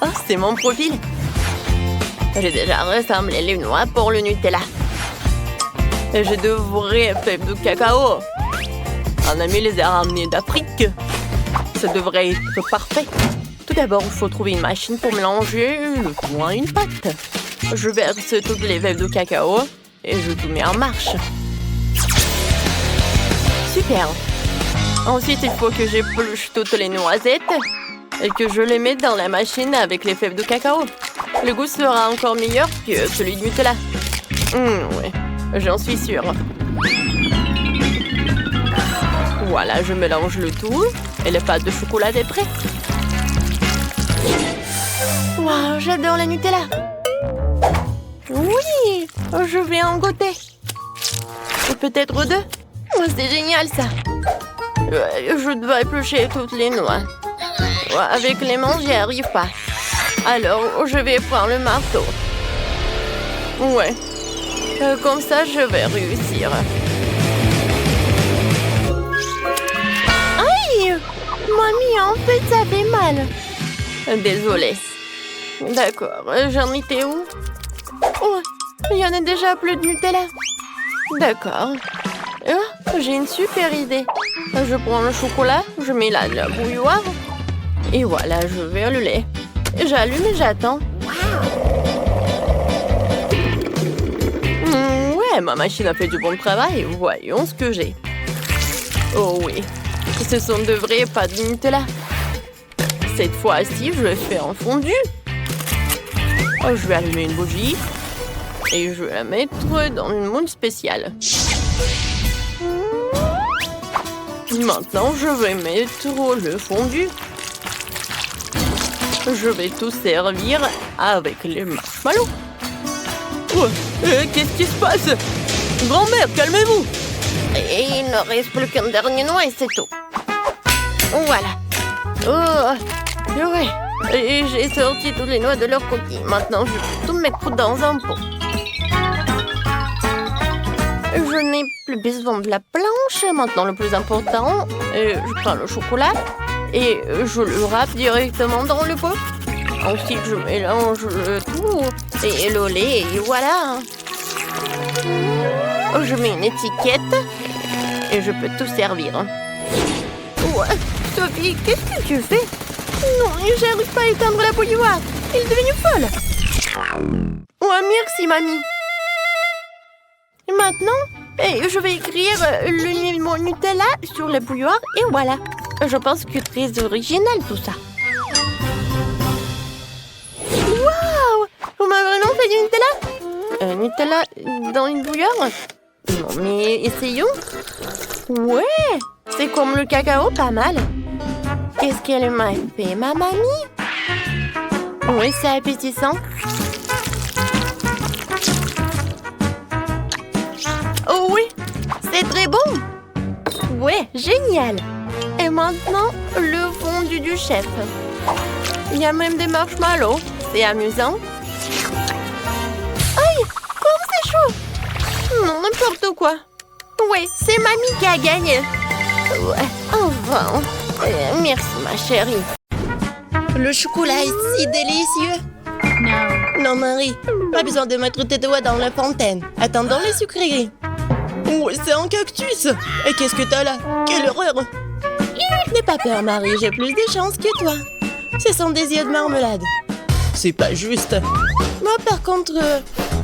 Oh, c'est mon profil. J'ai déjà rassemblé les noix pour le Nutella. J'ai de vraies fèves de cacao. Un ami les a ramenées d'Afrique. Ça devrait être parfait. Tout d'abord, il faut trouver une machine pour mélanger le tout à une pâte. Je verse toutes les fèves de cacao et je tout mets en marche. Super. Ensuite, il faut que j'épluche toutes les noisettes et que je les mette dans la machine avec les fèves de cacao. Le goût sera encore meilleur que celui de Nutella. Oui, j'en suis sûre. Voilà, je mélange le tout et la pâte de chocolat est prête. Waouh, j'adore la Nutella. Oui, je vais en goûter. Et peut-être deux. Oh, c'est génial ça. Je dois éplucher toutes les noix. Avec les mains, j'y arrive pas. Alors, je vais prendre le marteau. Ouais. Comme ça, je vais réussir. Aïe! Mamie, en fait, ça fait mal. Désolée. D'accord, j'en étais où? Oh, il y en a déjà plus de Nutella. D'accord. Oh, j'ai une super idée. Je prends le chocolat, je mets la bouilloire. Et voilà, je vais le lait. J'allume et j'attends. Ouais, ma machine a fait du bon travail. Voyons ce que j'ai. Oh oui, ce sont de vrais pâtes de Nutella. Cette fois-ci, je vais faire un fondu. Oh, je vais allumer une bougie. Et je vais la mettre dans une moule spéciale. Maintenant, je vais mettre le fondu. Je vais tout servir avec les marshmallows. Oh, qu'est-ce qui se passe? Grand-mère, calmez-vous! Et il ne reste plus qu'un dernier noix et c'est tout. Voilà. Oh, ouais. Et j'ai sorti toutes les noix de leur coquille. Maintenant, je vais tout mettre dans un pot. Je n'ai plus besoin de la planche. Maintenant, le plus important, je prends le chocolat et je le râpe directement dans le pot. Ensuite, je mélange le tout et le lait et voilà. Je mets une étiquette et je peux tout servir. Ouais, Sophie, qu'est-ce que tu fais? Non, j'arrive pas à éteindre la bouilloire. Elle est devenue folle. Ouais, merci, mamie. Et maintenant, je vais écrire le mot Nutella sur la bouilloire et voilà. Je pense que c'est très original tout ça. Waouh! Vous m'avez vraiment fait du Nutella? Nutella dans une bouilloire? Non, mais essayons. Ouais, c'est comme le cacao, pas mal. Qu'est-ce qu'elle m'a fait, ma mamie? Oui, c'est appétissant. Oh oui, c'est très bon. Ouais, génial. Et maintenant, le fondu du chef. Il y a même des marshmallows. C'est amusant. Aïe, comme c'est chaud. Non, n'importe quoi. Ouais, c'est mamie qui a gagné. Ouais, enfin. Merci, ma chérie. Le chocolat est si délicieux. Non, Marie, pas besoin de mettre tes doigts dans la fontaine. Attendons les sucreries. Oh, c'est un cactus. Et qu'est-ce que t'as là? Quelle horreur! N'aie pas peur, Marie, j'ai plus de chance que toi. Ce sont des yeux de marmelade. C'est pas juste. Moi, par contre,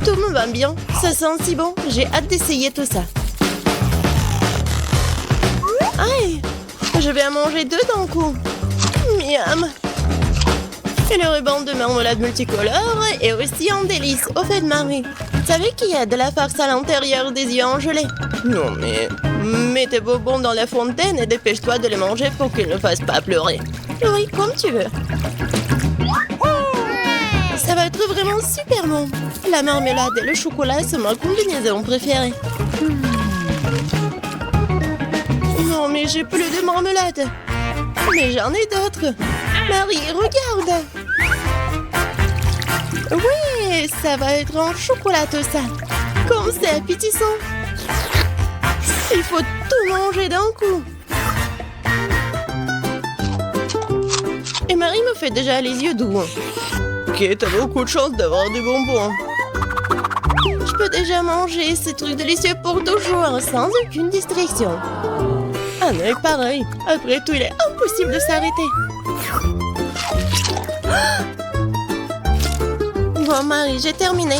tout me va bien. Ça sent si bon. J'ai hâte d'essayer tout ça. Aïe! Je vais en manger deux d'un coup. Miam! Et le ruban de marmelade multicolore est aussi un délice. Au fait, Marie, tu savais qu'il y a de la farce à l'intérieur des yeux en gelée? Non, mais mets tes bonbons dans la fontaine et dépêche-toi de les manger pour qu'ils ne fassent pas pleurer. Oui, comme tu veux. Ça va être vraiment super bon. La marmelade et le chocolat sont ma combinaison préférée. Non, mais j'ai plus de marmelade. Mais j'en ai d'autres. Marie, regarde. Oui, ça va être en chocolat tout ça. Comme c'est appétissant. Il faut tout manger d'un coup. Et Marie me fait déjà les yeux doux. Ok, t'as beaucoup de chance d'avoir des bonbons. Je peux déjà manger ces trucs délicieux pour toujours, sans aucune distraction. Un œil pareil. Après tout, il est impossible de s'arrêter. Bon, Marie, j'ai terminé.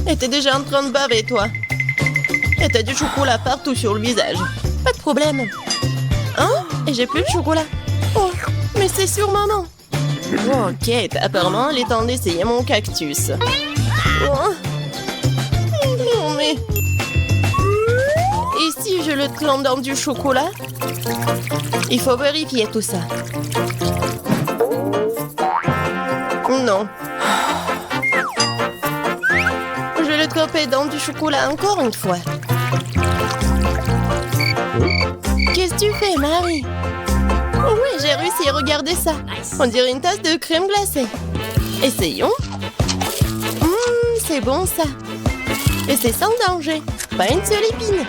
Et t'es déjà en train de baver, toi. Et t'as du chocolat partout sur le visage. Pas de problème. Hein? Et j'ai plus de chocolat. Oh, mais c'est sur maman. Ok, apparemment, il est temps d'essayer mon cactus. Oh. Non, mais... Et si je le trempe dans du chocolat? Il faut vérifier tout ça. Non. Je le trempais dans du chocolat encore une fois. Qu'est-ce que tu fais, Marie? Oh oui, j'ai réussi, regardez ça. On dirait une tasse de crème glacée. Essayons. C'est bon ça. Et c'est sans danger. Pas une seule épine.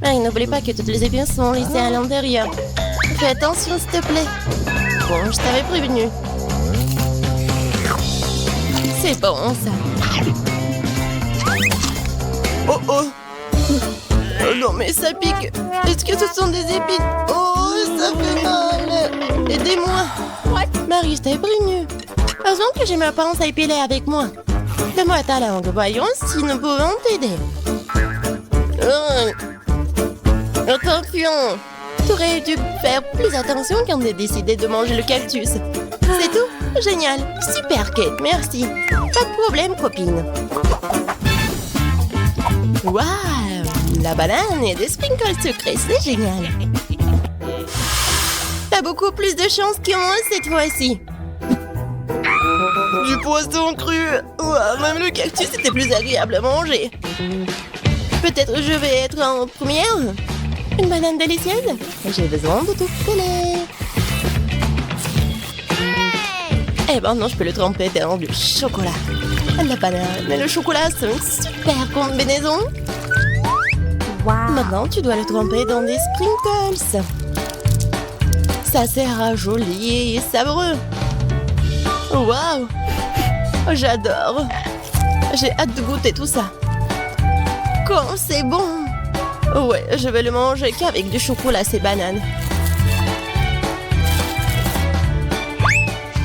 Marie, n'oublie pas que toutes les épines sont laissées à l'intérieur. Fais attention, s'il te plaît. Bon, je t'avais prévenu. C'est bon, ça. Oh oh! Oh non, mais ça pique. Est-ce que ce sont des épines? Oh, ça fait mal. Aidez-moi. Marie, je t'ai prévenu. Heureusement que j'ai ma pince à épiler avec moi. Donne-moi ta langue, voyons si nous pouvons t'aider. Attention. Tu aurais dû faire plus attention quand tu as décidé de manger le cactus. C'est tout? Génial. Super, Kate, merci. Pas de problème, copine. Waouh! La banane et des sprinkles sucrés, c'est génial. T'as beaucoup plus de chance que moi cette fois-ci. Du poisson cru. Ouah, même le cactus était plus agréable à manger. Peut-être je vais être en première. Une banane délicieuse. J'ai besoin de tout coller. Et maintenant, je peux le tremper dans du chocolat. La banane et le chocolat, c'est une super combinaison. Wow. Maintenant, tu dois le tremper dans des sprinkles. Ça sera joli et savoureux. Waouh! J'adore. J'ai hâte de goûter tout ça. Quand c'est bon! Ouais, je vais le manger qu'avec du chocolat, ces bananes.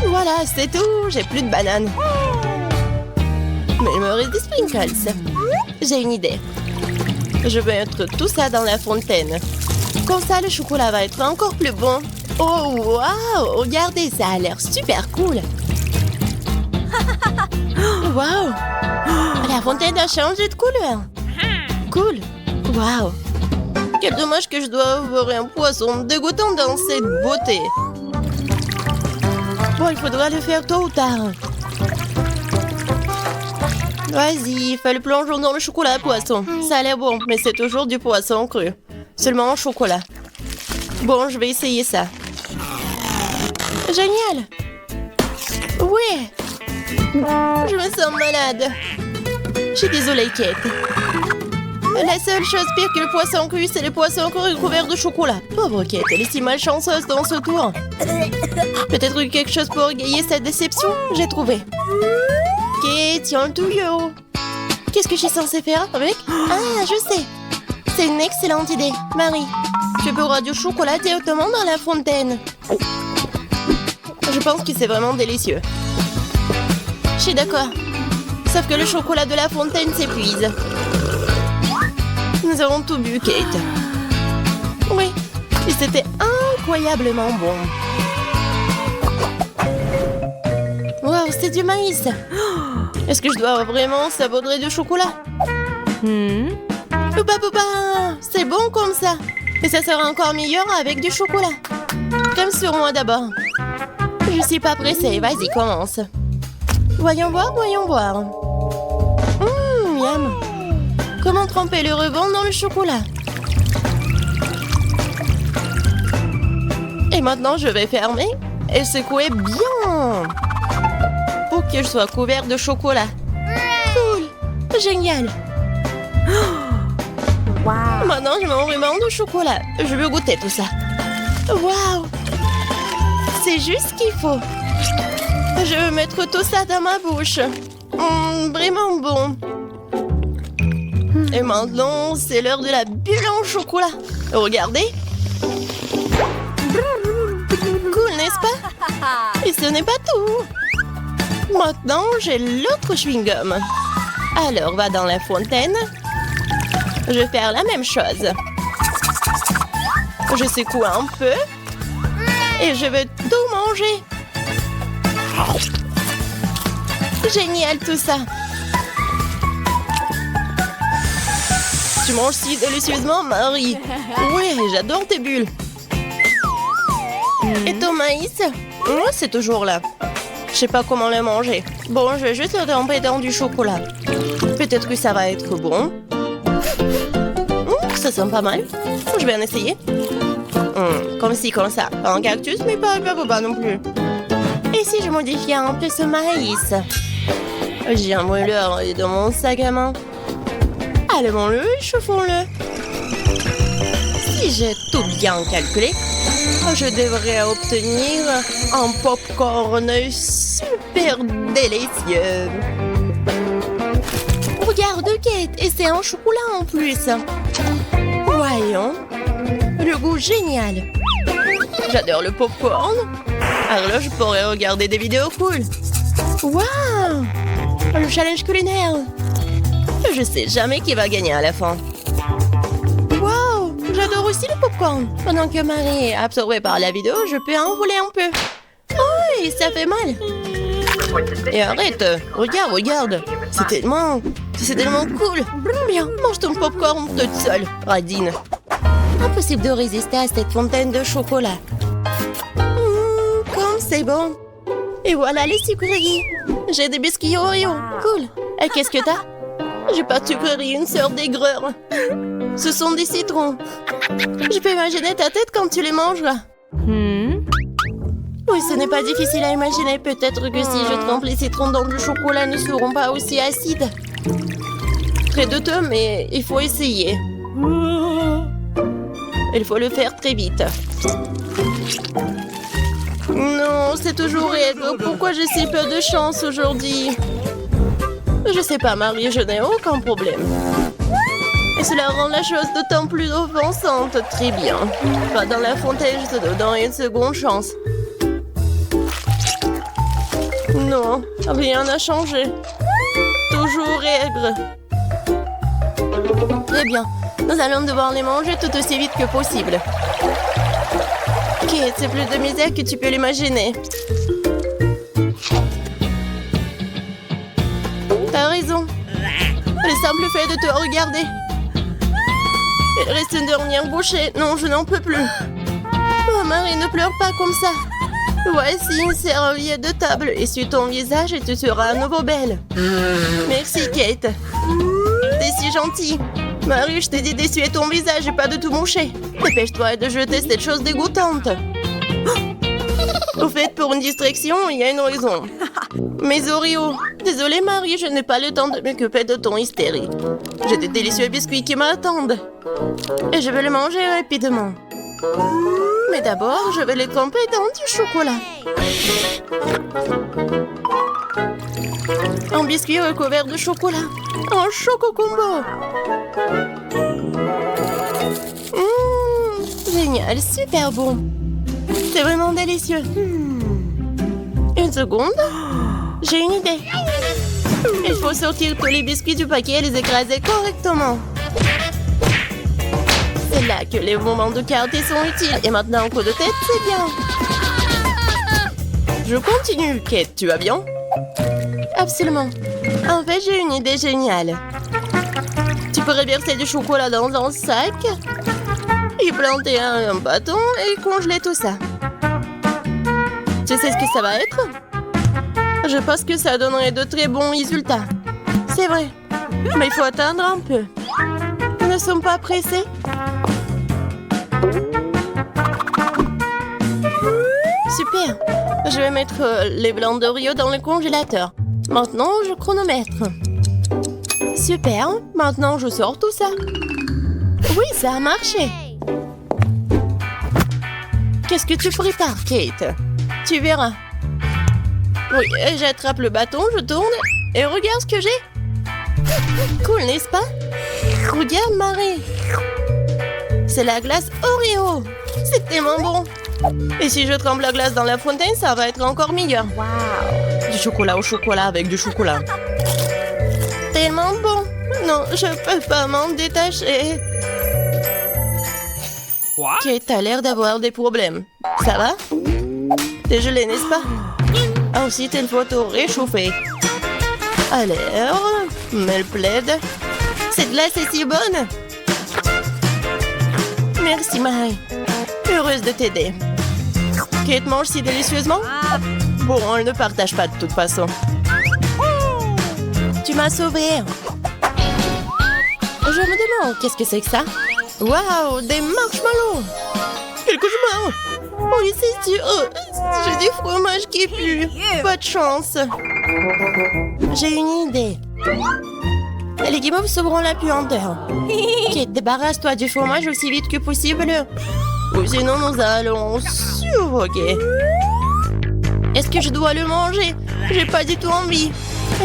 Voilà, c'est tout. J'ai plus de bananes. Mais il me reste des sprinkles. J'ai une idée. Je vais mettre tout ça dans la fontaine. Comme ça, le chocolat va être encore plus bon. Oh, waouh! Regardez, ça a l'air super cool. Waouh! La fontaine a changé de couleur. Cool. Waouh! Quel dommage que je dois avoir un poisson dégoûtant dans cette beauté. Bon, il faudra le faire tôt ou tard. Vas-y, fais le plongeon dans le chocolat poisson. Ça a l'air bon, mais c'est toujours du poisson cru. Seulement en chocolat. Bon, je vais essayer ça. Génial! Oui! Je me sens malade. Je suis désolée, Kate. La seule chose pire que le poisson cru, c'est le poisson cru couvert de chocolat. Pauvre Kate, elle est si malchanceuse dans ce tour. Peut-être quelque chose pour égayer cette déception? J'ai trouvé. Kate, tiens le tuyau. Qu'est-ce que je suis censée faire avec? Ah, je sais. C'est une excellente idée. Marie, tu pourras du chocolat directement dans la fontaine. Je pense que c'est vraiment délicieux. Je suis d'accord. Sauf que le chocolat de la fontaine s'épuise. Nous avons tout bu, Kate. Oui, et c'était incroyablement bon. Wow, c'est du maïs. Est-ce que je dois vraiment saupoudrer du chocolat? Poupa, poupa, c'est bon comme ça. Et ça sera encore meilleur avec du chocolat. Comme sur moi d'abord. Je suis pas pressée, vas-y, commence. Voyons voir, voyons voir. Miam. Comment tremper le ruban dans le chocolat? Et maintenant, je vais fermer et secouer bien pour que je sois couvert de chocolat. Cool! Génial! Wow. Maintenant, je mets un ruban de chocolat. Je veux goûter tout ça. Waouh! C'est juste ce qu'il faut. Je veux mettre tout ça dans ma bouche. Vraiment bon. Et maintenant, c'est l'heure de la bulle en chocolat. Regardez. Cool, n'est-ce pas? Et ce n'est pas tout. Maintenant, j'ai l'autre chewing-gum. Alors, va dans la fontaine. Je vais faire la même chose. Je secoue un peu. Et je vais tout manger. Génial tout ça. Tu manges si délicieusement, Marie. Oui, j'adore tes bulles. Et ton maïs? Oui, c'est toujours là. Je sais pas comment le manger. Bon, je vais juste le tremper dans du chocolat. Peut-être que ça va être bon. Ça sent pas mal. Je vais en essayer. Comme ci, comme ça. Pas un cactus, mais pas non plus. Et si je modifiais un peu ce maïs? J'ai un mouleur dans mon sac à main. Allumons-le et chauffons-le. Si j'ai tout bien calculé, je devrais obtenir un popcorn super délicieux. Regarde, Kate, et c'est un chocolat en plus. Voyons. Le goût génial. J'adore le popcorn. Alors là, je pourrais regarder des vidéos cool. Waouh! Le challenge culinaire. Je sais jamais qui va gagner à la fin. Waouh! J'adore aussi le popcorn. Pendant que Marie est absorbée par la vidéo, je peux en rouler un peu. Oh, ça fait mal. Et arrête. Regarde. C'est tellement cool. Bien, mange ton popcorn toute seule, radine. Impossible de résister à cette fontaine de chocolat. Comme c'est bon. Et voilà les sucreries. J'ai des biscuits Oreo. Cool. Et qu'est-ce que t'as? J'ai pas de sucreries, une sœur d'aigreur. Ce sont des citrons. Je peux imaginer ta tête quand tu les manges. Oui, ce n'est pas difficile à imaginer. Peut-être que si je trempe les citrons dans du chocolat, ne seront pas aussi acides. Très douteux, mais il faut essayer. Il faut le faire très vite. Non, c'est toujours aigre. Pourquoi j'ai si peu de chance aujourd'hui? Je sais pas, Marie, je n'ai aucun problème. Et cela rend la chose d'autant plus offensante. Très bien. Pas dans la fontaine, je te donne une seconde chance. Non, rien n'a changé. Toujours aigre. Très bien. Nous allons devoir les manger tout aussi vite que possible. Kate, c'est plus de misère que tu peux l'imaginer. T'as raison. Le simple fait de te regarder. Il reste une dernière bouchée. Non, je n'en peux plus. Oh, Marie, ne pleure pas comme ça. Voici une serviette de table. Essuie ton visage et tu seras à nouveau belle. Merci, Kate. T'es si gentille. Marie, je t'ai dit d'essuyer ton visage et pas de tout moucher. Dépêche-toi de jeter cette chose dégoûtante. Au fait, pour une distraction, il y a une raison. Mes Oreos. Désolée, Marie, je n'ai pas le temps de m'occuper de ton hystérie. J'ai des délicieux biscuits qui m'attendent. Et je vais les manger rapidement. Mais d'abord, je vais les tremper dans du chocolat. Un biscuit recouvert de chocolat. Un choco-combo. Génial, super bon. C'est vraiment délicieux. Une seconde. J'ai une idée. Il faut sortir tous les biscuits du paquet et les écraser correctement. C'est là que les moments de quartier sont utiles. Et maintenant, un coup de tête, c'est bien. Je continue. Kate, tu vas bien? Absolument. En fait, j'ai une idée géniale. Tu pourrais verser du chocolat dans un sac, y planter un bâton et congeler tout ça. Tu sais ce que ça va être? Je pense que ça donnerait de très bons résultats. C'est vrai. Mais il faut attendre un peu. Nous ne sommes pas pressés. Super. Je vais mettre les blancs d'Oreo dans le congélateur. Maintenant, je chronomètre. Super. Maintenant, je sors tout ça. Oui, ça a marché. Qu'est-ce que tu prépares, Kate? Tu verras. Oui, j'attrape le bâton, je tourne et regarde ce que j'ai. Cool, n'est-ce pas? Regarde, Marie. C'est la glace Oreo. C'est tellement bon. Et si je trempe la glace dans la fontaine, ça va être encore meilleur. Wow. Du chocolat au chocolat avec du chocolat. Tellement bon. Non, je peux pas m'en détacher. Kate a l'air d'avoir des problèmes. Ça va? T'es gelé, n'est-ce pas? Ensuite, il faut te réchauffer. Alors, mets le plaid. Cette glace est si bonne. Merci, Marie. Heureuse de t'aider. Kate mange si délicieusement? Bon, on ne partage pas de toute façon. Tu m'as sauvée. Je me demande, qu'est-ce que c'est que ça? Waouh, des marshmallows! Quel cauchemar! Oui, c'est sûr. J'ai du fromage qui pue. Pas de chance. J'ai une idée. Les guimauves sauveront la puanteur. Kate, débarrasse-toi du fromage aussi vite que possible. Ou sinon, nous allons suffoquer. Est-ce que je dois le manger? J'ai pas du tout envie.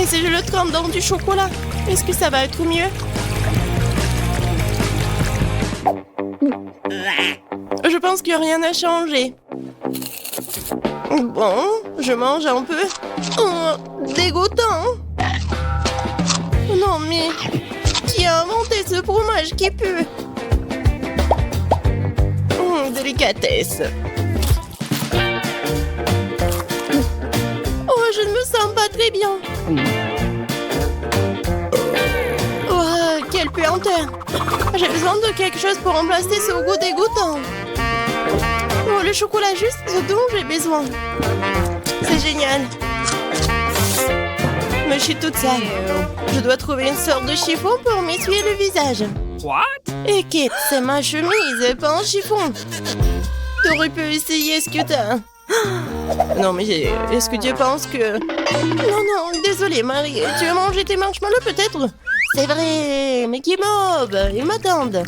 Et si je le trempe dans du chocolat, est-ce que ça va être mieux? Je pense que rien n'a changé. Bon, je mange un peu. Oh, dégoûtant. Non mais, qui a inventé ce fromage qui pue? Délicatesse. Oh, je ne me sens pas très bien. Oh, quelle puanteur. J'ai besoin de quelque chose pour remplacer ce goût dégoûtant. Oh, le chocolat juste ce dont j'ai besoin. C'est génial. Mais je suis toute sale. Je dois trouver une sorte de chiffon pour m'essuyer le visage. What? Et Kate, c'est ma chemise, pas un chiffon. T'aurais pu essayer ce que t'as. Non, mais est-ce que tu penses que... Non, désolé, Marie. Tu as mangé tes marshmallows, peut-être? C'est vrai, mais qui mob, ils m'attendent.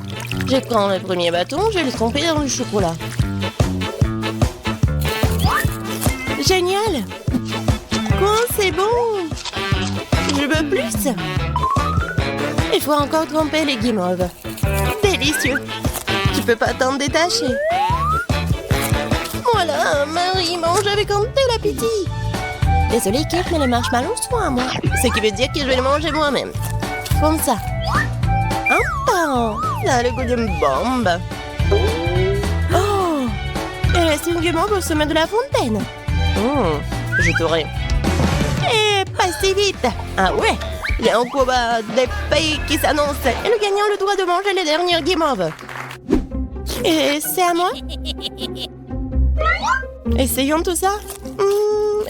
Je prends le premier bâton, je vais le tremper dans le chocolat. Génial. Quoi, c'est bon. Je veux plus. Il faut encore tremper les guimauves. Délicieux. Tu peux pas t'en détacher. Voilà, Marie mange avec un tel appétit. Désolée, Kate, mais les marshmallows sont à moi. Ce qui veut dire que je vais les manger moi-même. Comme ça. Un pain. Ça a le goût d'une bombe. Oh, il reste une guimauve au sommet de la fontaine. Je t'aurai. Et pas si vite. Ah ouais. Il y a un combat des pays qui s'annonce et le gagnant a le droit de manger les dernières guimauves. Et c'est à moi? Essayons tout ça.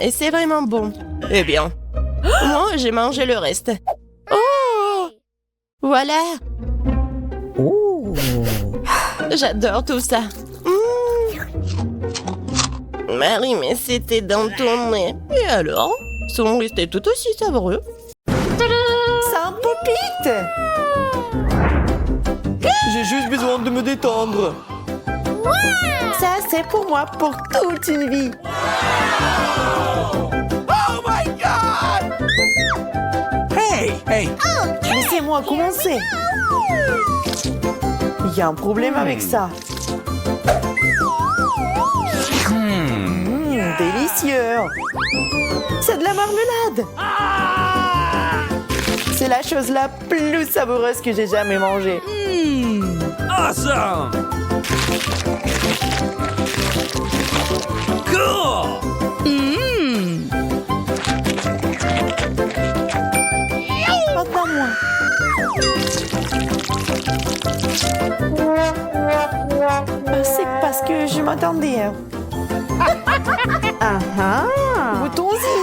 Et c'est vraiment bon. Eh bien, moi j'ai mangé le reste. Oh! Voilà. Oh. J'adore tout ça. Marie, mais c'était dans ton nez. Et alors? Sont restés tout aussi savoureux. Ça popite. J'ai juste besoin de me détendre. Ça, c'est pour moi pour toute une vie. Oh my God! Hey! Laissez-moi commencer. Il y a un problème avec ça. Délicieux. C'est de la marmelade. C'est la chose la plus savoureuse que j'ai jamais mangée. Awesome! Cool! Maintenant moi. C'est parce que je m'attendais. Goûtons-y.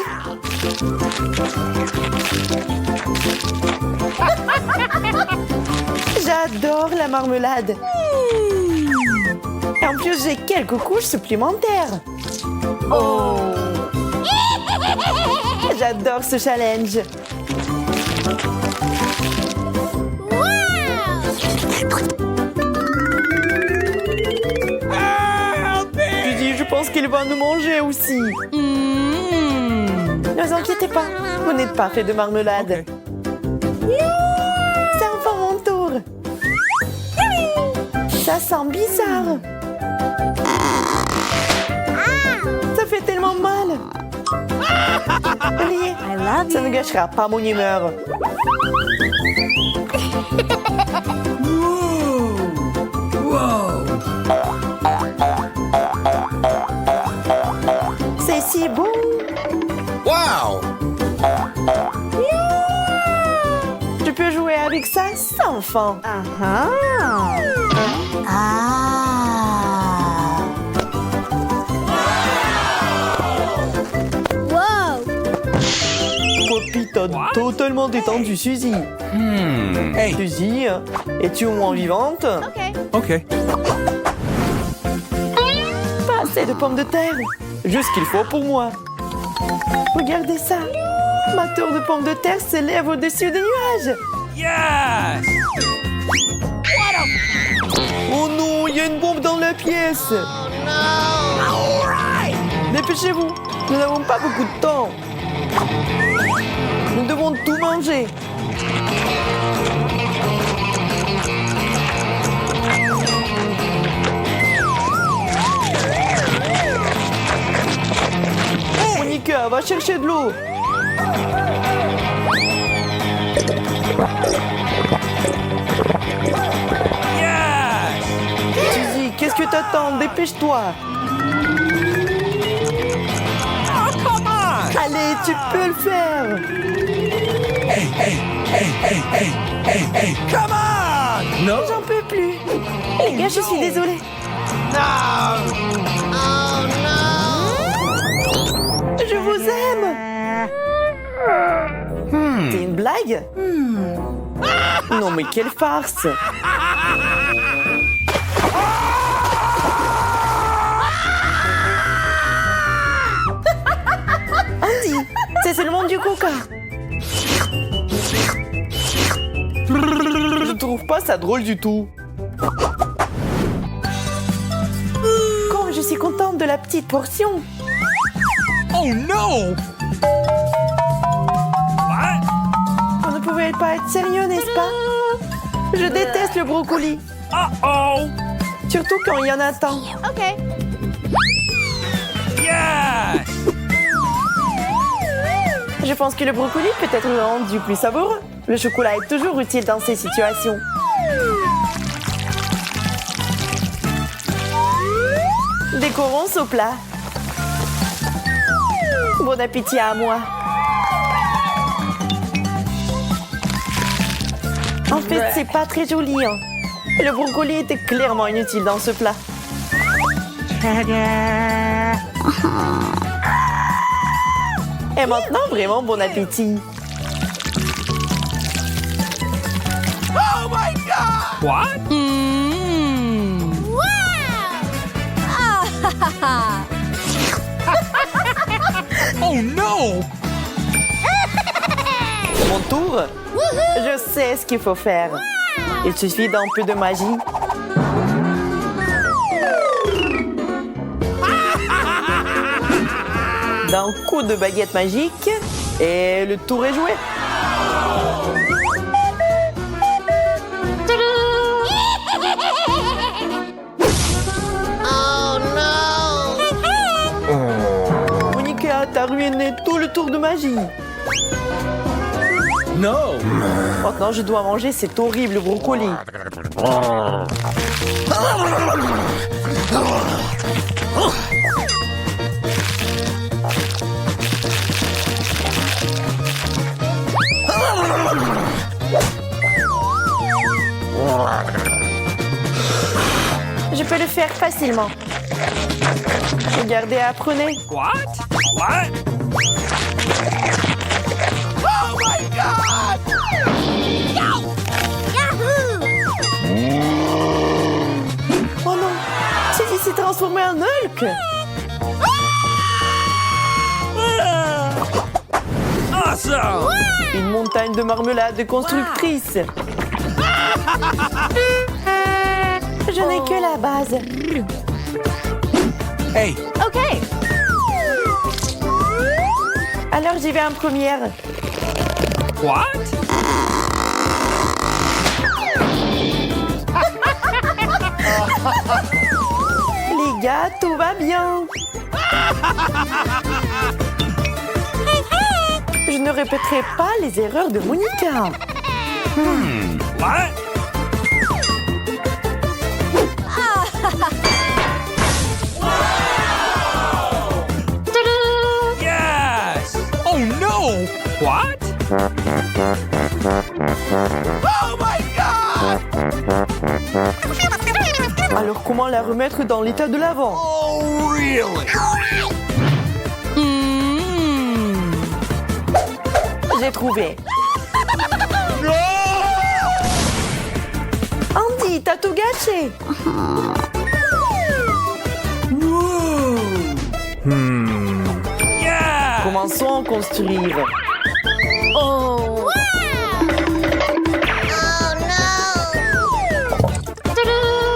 J'adore la marmelade. Et en plus, j'ai quelques couches supplémentaires. Oh! J'adore ce challenge. Je pense qu'il va nous manger aussi. Ne vous inquiétez pas, vous n'êtes pas fait de marmelade. C'est enfin mon tour. Ça sent bizarre. Ça fait tellement mal. Allez, ça ne gâchera pas mon humeur. C'est si bon. Wow! Je peux jouer avec ça sans fin. Poppy t'a totalement détendu, Suzy. Hey! Suzy, es-tu au moins vivante? OK. Pas assez de pommes de terre. Juste ce qu'il faut pour moi. Regardez ça. Ma tour de pommes de terre s'élève au-dessus des nuages. Yes! Oh non, il y a une bombe dans la pièce. Dépêchez-vous. Nous n'avons pas beaucoup de temps. Nous devons tout manger. Monica, va chercher de l'eau. Yes! Suzy, qu'est-ce que t'attends? Dépêche-toi. Oh, come on! Allez, tu peux le faire. Come on! No! J'en peux plus. Les gars, je suis désolée. No! Je vous aime. C'est une blague? Non, mais quelle farce. Andy, c'est seulement du coca. Je trouve pas ça drôle du tout. Comme je suis contente de la petite portion. Oh no! What? On ne pouvait pas être sérieux, n'est-ce pas? Je déteste le brocoli. Uh-oh! Surtout quand il y en a tant. Yes! Je pense que le brocoli peut être rendu plus savoureux. Le chocolat est toujours utile dans ces situations. Décorons ce plat. Bon appétit à moi. En fait, c'est pas très joli. Hein. Le brocoli était clairement inutile dans ce plat. Et maintenant, vraiment bon appétit. Oh my god! What? Oh no! Mon tour? Je sais ce qu'il faut faire. Il suffit d'un peu de magie. D'un coup de baguette magique et le tour est joué. Monica, t'as ruiné tout le tour de magie. No! Maintenant, je dois manger cet horrible brocoli. Je peux le faire facilement. Regardez, apprenez. What? What? Oh my god! Oh non, Suzy s'est transformé en Hulk. Awesome! Une montagne de marmelade constructrice. Je n'ai que la base. Hey! Alors j'y vais en première. What? Les gars, tout va bien. Je ne répéterai pas les erreurs de Monica. What? Yes! Oh no! What? Oh my god! Alors comment la remettre dans l'état de l'avant? Oh really? J'ai trouvé. No! Andy, t'as tout gâché. Yeah! Commençons à construire.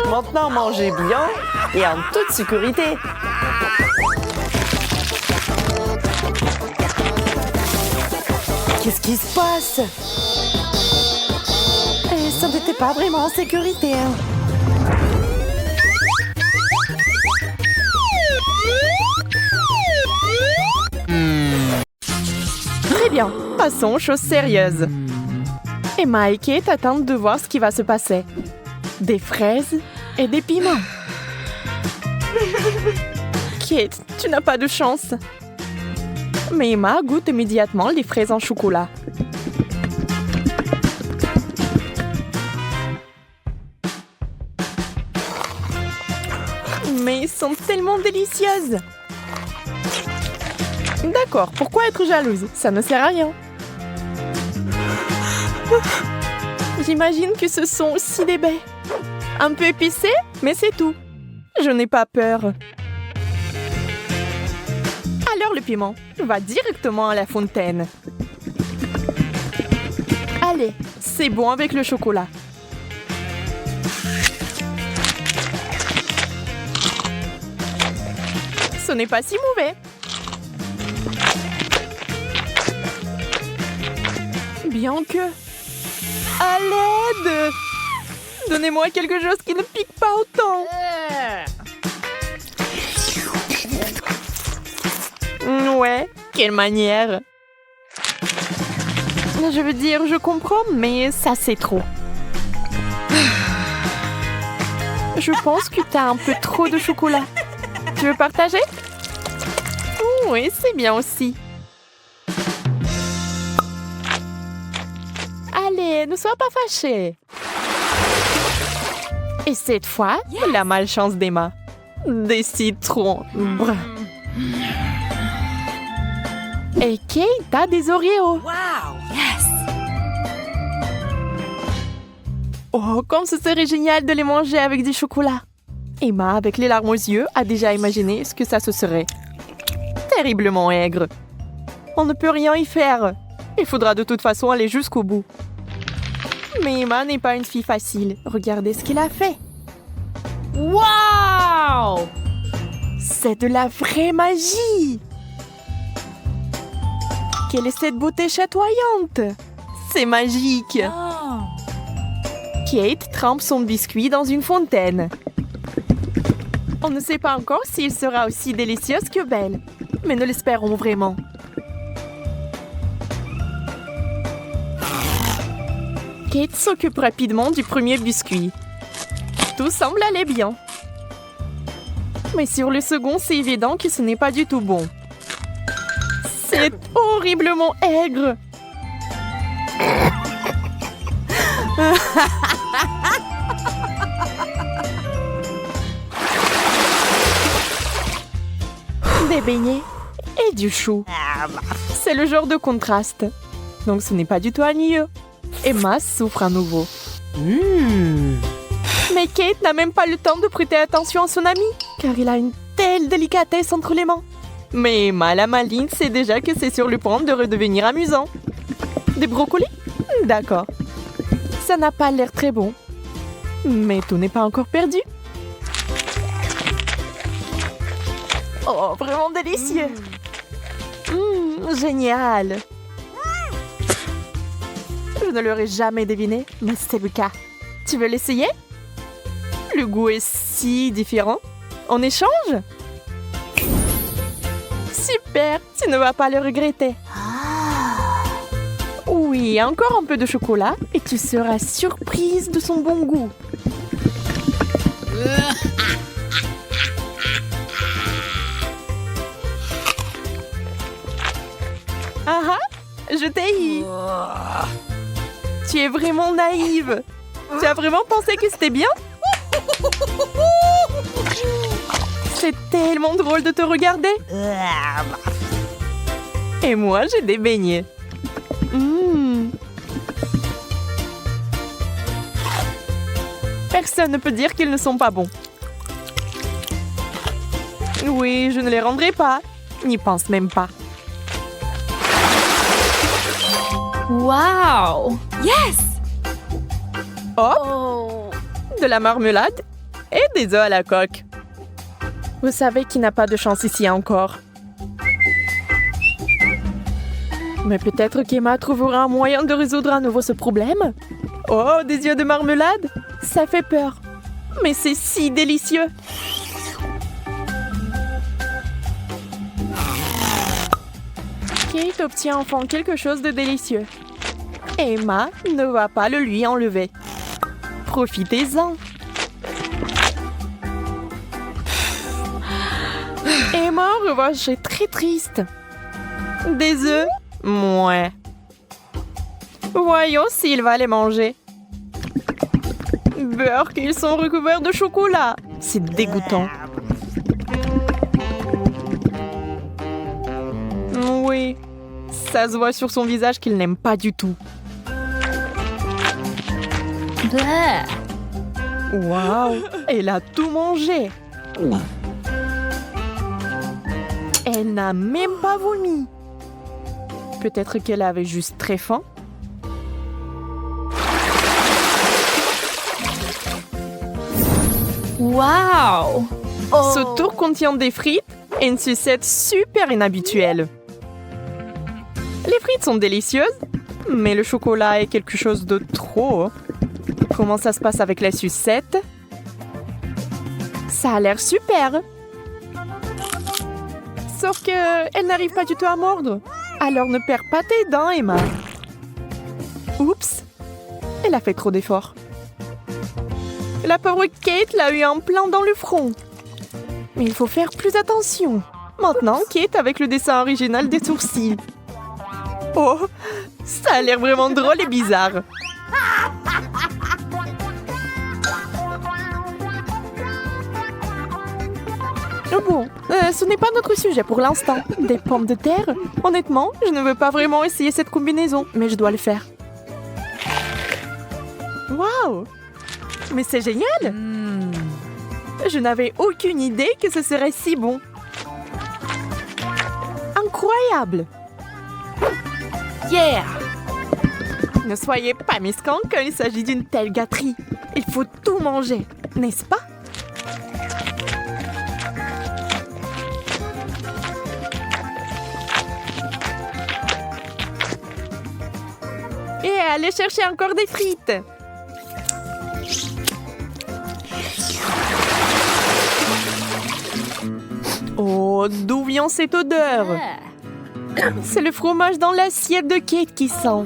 Maintenant, mangez bien et en toute sécurité. Qu'est-ce qui se passe? Ça n'était pas vraiment en sécurité. Hein. Bien, passons aux choses sérieuses. Emma et Kate attendent de voir ce qui va se passer. Des fraises et des piments. Kate, tu n'as pas de chance. Mais Emma goûte immédiatement les fraises en chocolat. Mais elles sont tellement délicieuses. D'accord, pourquoi être jalouse? Ça ne sert à rien. J'imagine que ce sont aussi des baies. Un peu épicées, mais c'est tout. Je n'ai pas peur. Alors le piment va directement à la fontaine. Allez, c'est bon avec le chocolat. Ce n'est pas si mauvais. Bien que... À l'aide! Donnez-moi quelque chose qui ne pique pas autant. Ouais, quelle manière. Je veux dire, je comprends, mais ça c'est trop. Je pense que t'as un peu trop de chocolat. Tu veux partager? Oui, c'est bien aussi. Allez, ne sois pas fâchée. Et cette fois, la malchance d'Emma. Des citrons. Brr. Et Kate a des Oreos. Wow! Oh, comme ce serait génial de les manger avec du chocolat. Emma, avec les larmes aux yeux, a déjà imaginé ce que ça se serait. Terriblement aigre. On ne peut rien y faire. Il faudra de toute façon aller jusqu'au bout. Mais Emma n'est pas une fille facile. Regardez ce qu'il a fait. Wow! C'est de la vraie magie! Quelle est cette beauté chatoyante? C'est magique! Kate trempe son biscuit dans une fontaine. On ne sait pas encore s'il sera aussi délicieux que belle, mais nous l'espérons vraiment. Kate s'occupe rapidement du premier biscuit. Tout semble aller bien. Mais sur le second, c'est évident que ce n'est pas du tout bon. C'est horriblement aigre. Des beignets et du chou. C'est le genre de contraste. Donc ce n'est pas du tout ennuyeux. Emma souffre à nouveau. Mais Kate n'a même pas le temps de prêter attention à son ami, car il a une telle délicatesse entre les mains. Mais Emma, la maligne, sait déjà que c'est sur le point de redevenir amusant. Des brocolis? D'accord. Ça n'a pas l'air très bon. Mais tout n'est pas encore perdu. Oh, vraiment délicieux. Génial. Je ne l'aurais jamais deviné, mais c'est le cas. Tu veux l'essayer? Le goût est si différent. On échange? Super, tu ne vas pas le regretter. Oui, encore un peu de chocolat et tu seras surprise de son bon goût. Ah ah, je t'ai eu. Tu es vraiment naïve. Tu as vraiment pensé que c'était bien? C'est tellement drôle de te regarder. Et moi, j'ai des beignets. Personne ne peut dire qu'ils ne sont pas bons. Oui, je ne les rendrai pas. N'y pense même pas. Wow! Yes! Hop! De la marmelade et des œufs à la coque. Vous savez qu'il n'a pas de chance ici encore. Mais peut-être qu'Emma trouvera un moyen de résoudre à nouveau ce problème. Oh, des yeux de marmelade? Ça fait peur. Mais c'est si délicieux. Kate obtient enfin quelque chose de délicieux. Emma ne va pas le lui enlever. Profitez-en. Emma, en revanche, est très triste. Des œufs? Mouais. Voyons s'il va les manger. Beurre qu'ils sont recouverts de chocolat. C'est dégoûtant. Oui, ça se voit sur son visage qu'il n'aime pas du tout. Waouh, elle a tout mangé. Elle n'a même pas vomi. Peut-être qu'elle avait juste très faim. Waouh! Ce tour contient des frites et une sucette super inhabituelle. Les frites sont délicieuses, mais le chocolat est quelque chose de trop. Comment ça se passe avec la sucette? Ça a l'air super. Sauf qu'elle n'arrive pas du tout à mordre. Alors ne perds pas tes dents, Emma. Oups, elle a fait trop d'efforts. La pauvre Kate l'a eu en plein dans le front. Mais il faut faire plus attention. Maintenant, Kate avec le dessin original des sourcils. Oh, ça a l'air vraiment drôle et bizarre. Bon, ce n'est pas notre sujet pour l'instant. Des pommes de terre? Honnêtement, je ne veux pas vraiment essayer cette combinaison, mais je dois le faire. Waouh! Mais c'est génial! Je n'avais aucune idée que ce serait si bon. Incroyable! Yeah! Ne soyez pas mesquins quand il s'agit d'une telle gâterie. Il faut tout manger, n'est-ce pas? Et allez chercher encore des frites. Oh, d'où vient cette odeur? C'est le fromage dans l'assiette de Kate qui sent.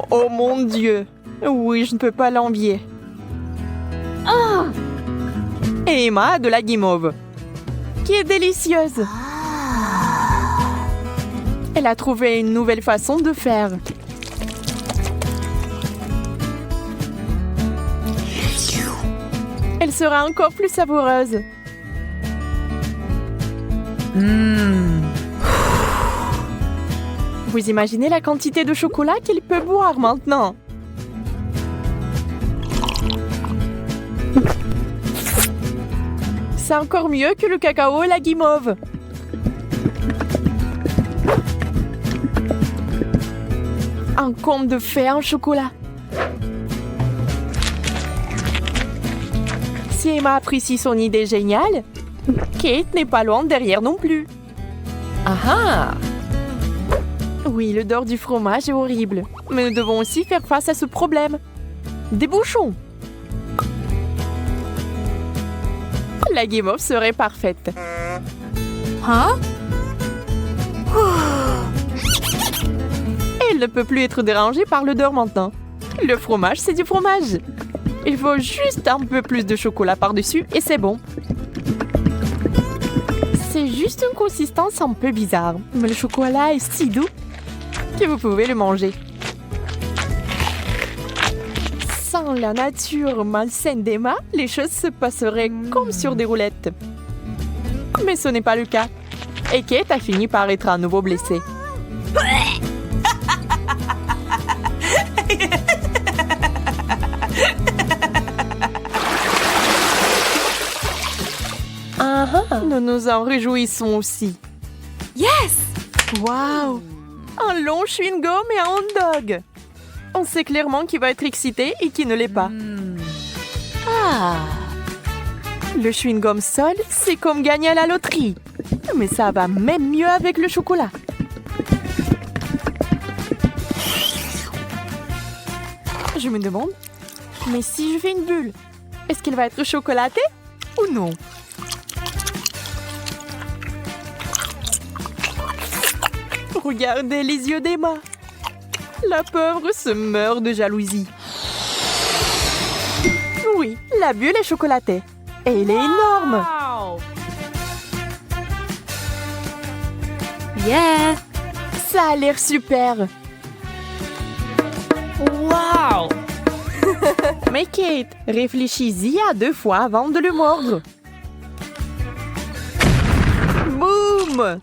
Oh mon Dieu. Oui, je ne peux pas l'envier. Et Emma a de la guimauve, qui est délicieuse. Elle a trouvé une nouvelle façon de faire. Elle sera encore plus savoureuse. Vous imaginez la quantité de chocolat qu'il peut boire maintenant? C'est encore mieux que le cacao et la guimauve. Un conte de fées en chocolat. Si Emma apprécie son idée géniale, Kate n'est pas loin derrière non plus. Ah ah! Oui, l'odeur du fromage est horrible, mais nous devons aussi faire face à ce problème. Des bouchons! La guimauve serait parfaite. Hein? Elle ne peut plus être dérangée par l'odeur maintenant. Le fromage, c'est du fromage. Il faut juste un peu plus de chocolat par-dessus et c'est bon. C'est juste une consistance un peu bizarre, mais le chocolat est si doux que vous pouvez le manger. Sans la nature malsaine d'Emma, les choses se passeraient comme sur des roulettes. Mais ce n'est pas le cas. Et Kate a fini par être à nouveau blessée. Nous nous en réjouissons aussi. Yes! Wow! Un long chewing-gum et un hot dog. On sait clairement qui va être excité et qui ne l'est pas. Le chewing-gum seul, c'est comme gagner à la loterie. Mais ça va même mieux avec le chocolat. Je me demande, mais si je fais une bulle, est-ce qu'elle va être chocolatée ou non? Regardez les yeux d'Emma. La pauvre se meurt de jalousie. Oui, la bulle est chocolatée. Et elle est énorme. Yeah! Ça a l'air super. Wow! Mais Kate, réfléchis-y à 2 fois avant de le mordre. Boum!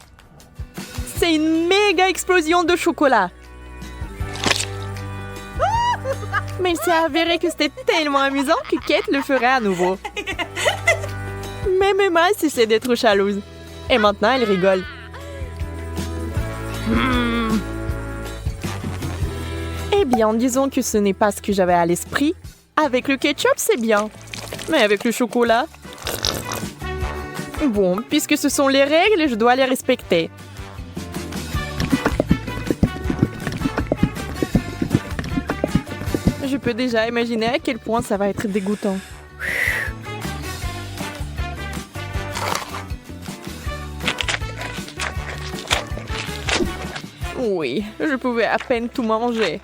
C'est une méga explosion de chocolat. Mais il s'est avéré que c'était tellement amusant que Kate le ferait à nouveau. Même Emma cessait d'être jalouse. Et maintenant, elle rigole. Eh bien, disons que ce n'est pas ce que j'avais à l'esprit. Avec le ketchup, c'est bien. Mais avec le chocolat... Bon, puisque ce sont les règles, je dois les respecter. Je peux déjà imaginer à quel point ça va être dégoûtant. Oui, je pouvais à peine tout manger.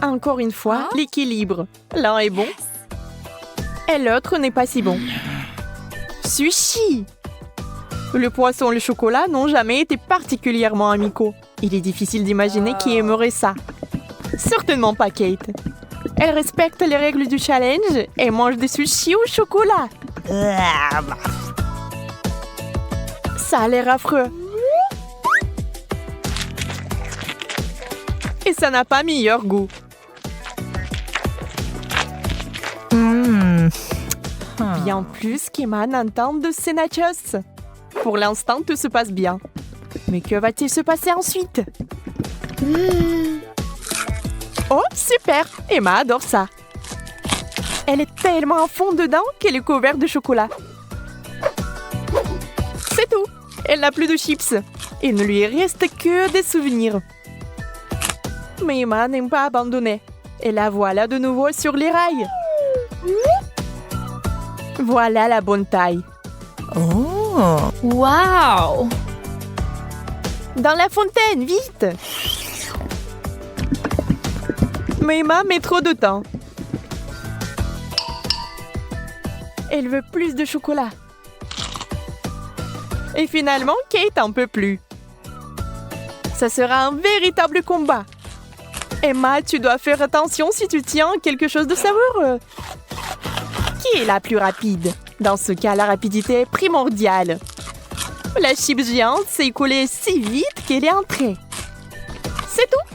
Encore une fois, l'équilibre. L'un est bon et l'autre n'est pas si bon. Sushi! Le poisson et le chocolat n'ont jamais été particulièrement amicaux. Il est difficile d'imaginer qui aimerait ça. Certainement pas Kate. Elle respecte les règles du challenge et mange des sushis au chocolat. Ça a l'air affreux. Et ça n'a pas meilleur goût. Bien plus qu'Emma n'entend de ces nachos. Pour l'instant, tout se passe bien. Mais que va-t-il se passer ensuite? Oh, super! Emma adore ça. Elle est tellement à fond dedans qu'elle est couverte de chocolat. C'est tout. Elle n'a plus de chips. Il ne lui reste que des souvenirs. Mais Emma n'aime pas abandonner. Et la voilà de nouveau sur les rails. Voilà la bonne taille. Oh! Wow! Dans la fontaine, vite! Mais Emma met trop de temps. Elle veut plus de chocolat. Et finalement, Kate en peut plus. Ça sera un véritable combat. Emma, tu dois faire attention si tu tiens quelque chose de savoureux. Qui est la plus rapide? Dans ce cas, la rapidité est primordiale. La chips géante s'est écoulée si vite qu'elle est entrée. C'est tout.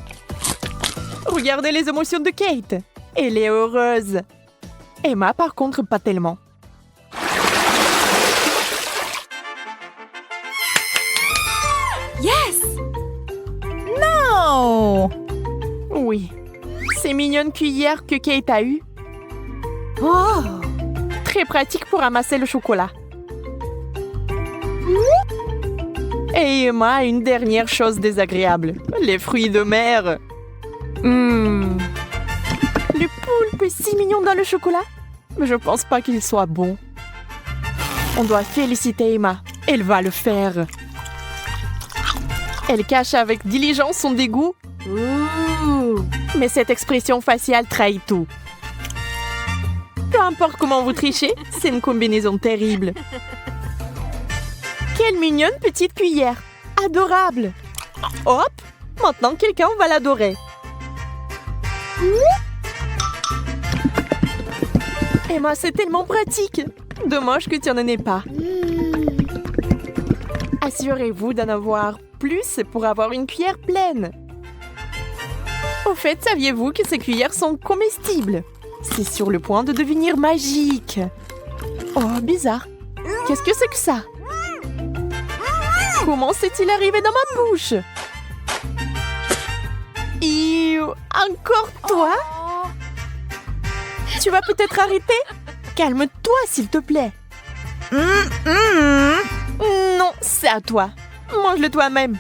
Regardez les émotions de Kate. Elle est heureuse. Emma, par contre, pas tellement. Yes! No! Oui. Ces mignonnes cuillères que Kate a eues. Oh! Très pratique pour amasser le chocolat. Et Emma a une dernière chose désagréable. Les fruits de mer. Le poulpe est si mignon dans le chocolat. Mais je pense pas qu'il soit bon. On doit féliciter Emma. Elle va le faire. Elle cache avec diligence son dégoût. Mais cette expression faciale trahit tout. Peu importe comment vous trichez, c'est une combinaison terrible. Quelle mignonne petite cuillère. Adorable. Hop, maintenant quelqu'un va l'adorer. Emma, c'est tellement pratique. Dommage que tu n'en aies pas. Assurez-vous d'en avoir plus pour avoir une cuillère pleine. Au fait, saviez-vous que ces cuillères sont comestibles? C'est sur le point de devenir magique. Oh, bizarre. Qu'est-ce que c'est que ça? Comment s'est-il arrivé dans ma bouche? Encore toi? Tu vas peut-être arrêter? Calme-toi, s'il te plaît. Non, c'est à toi. Mange-le toi-même.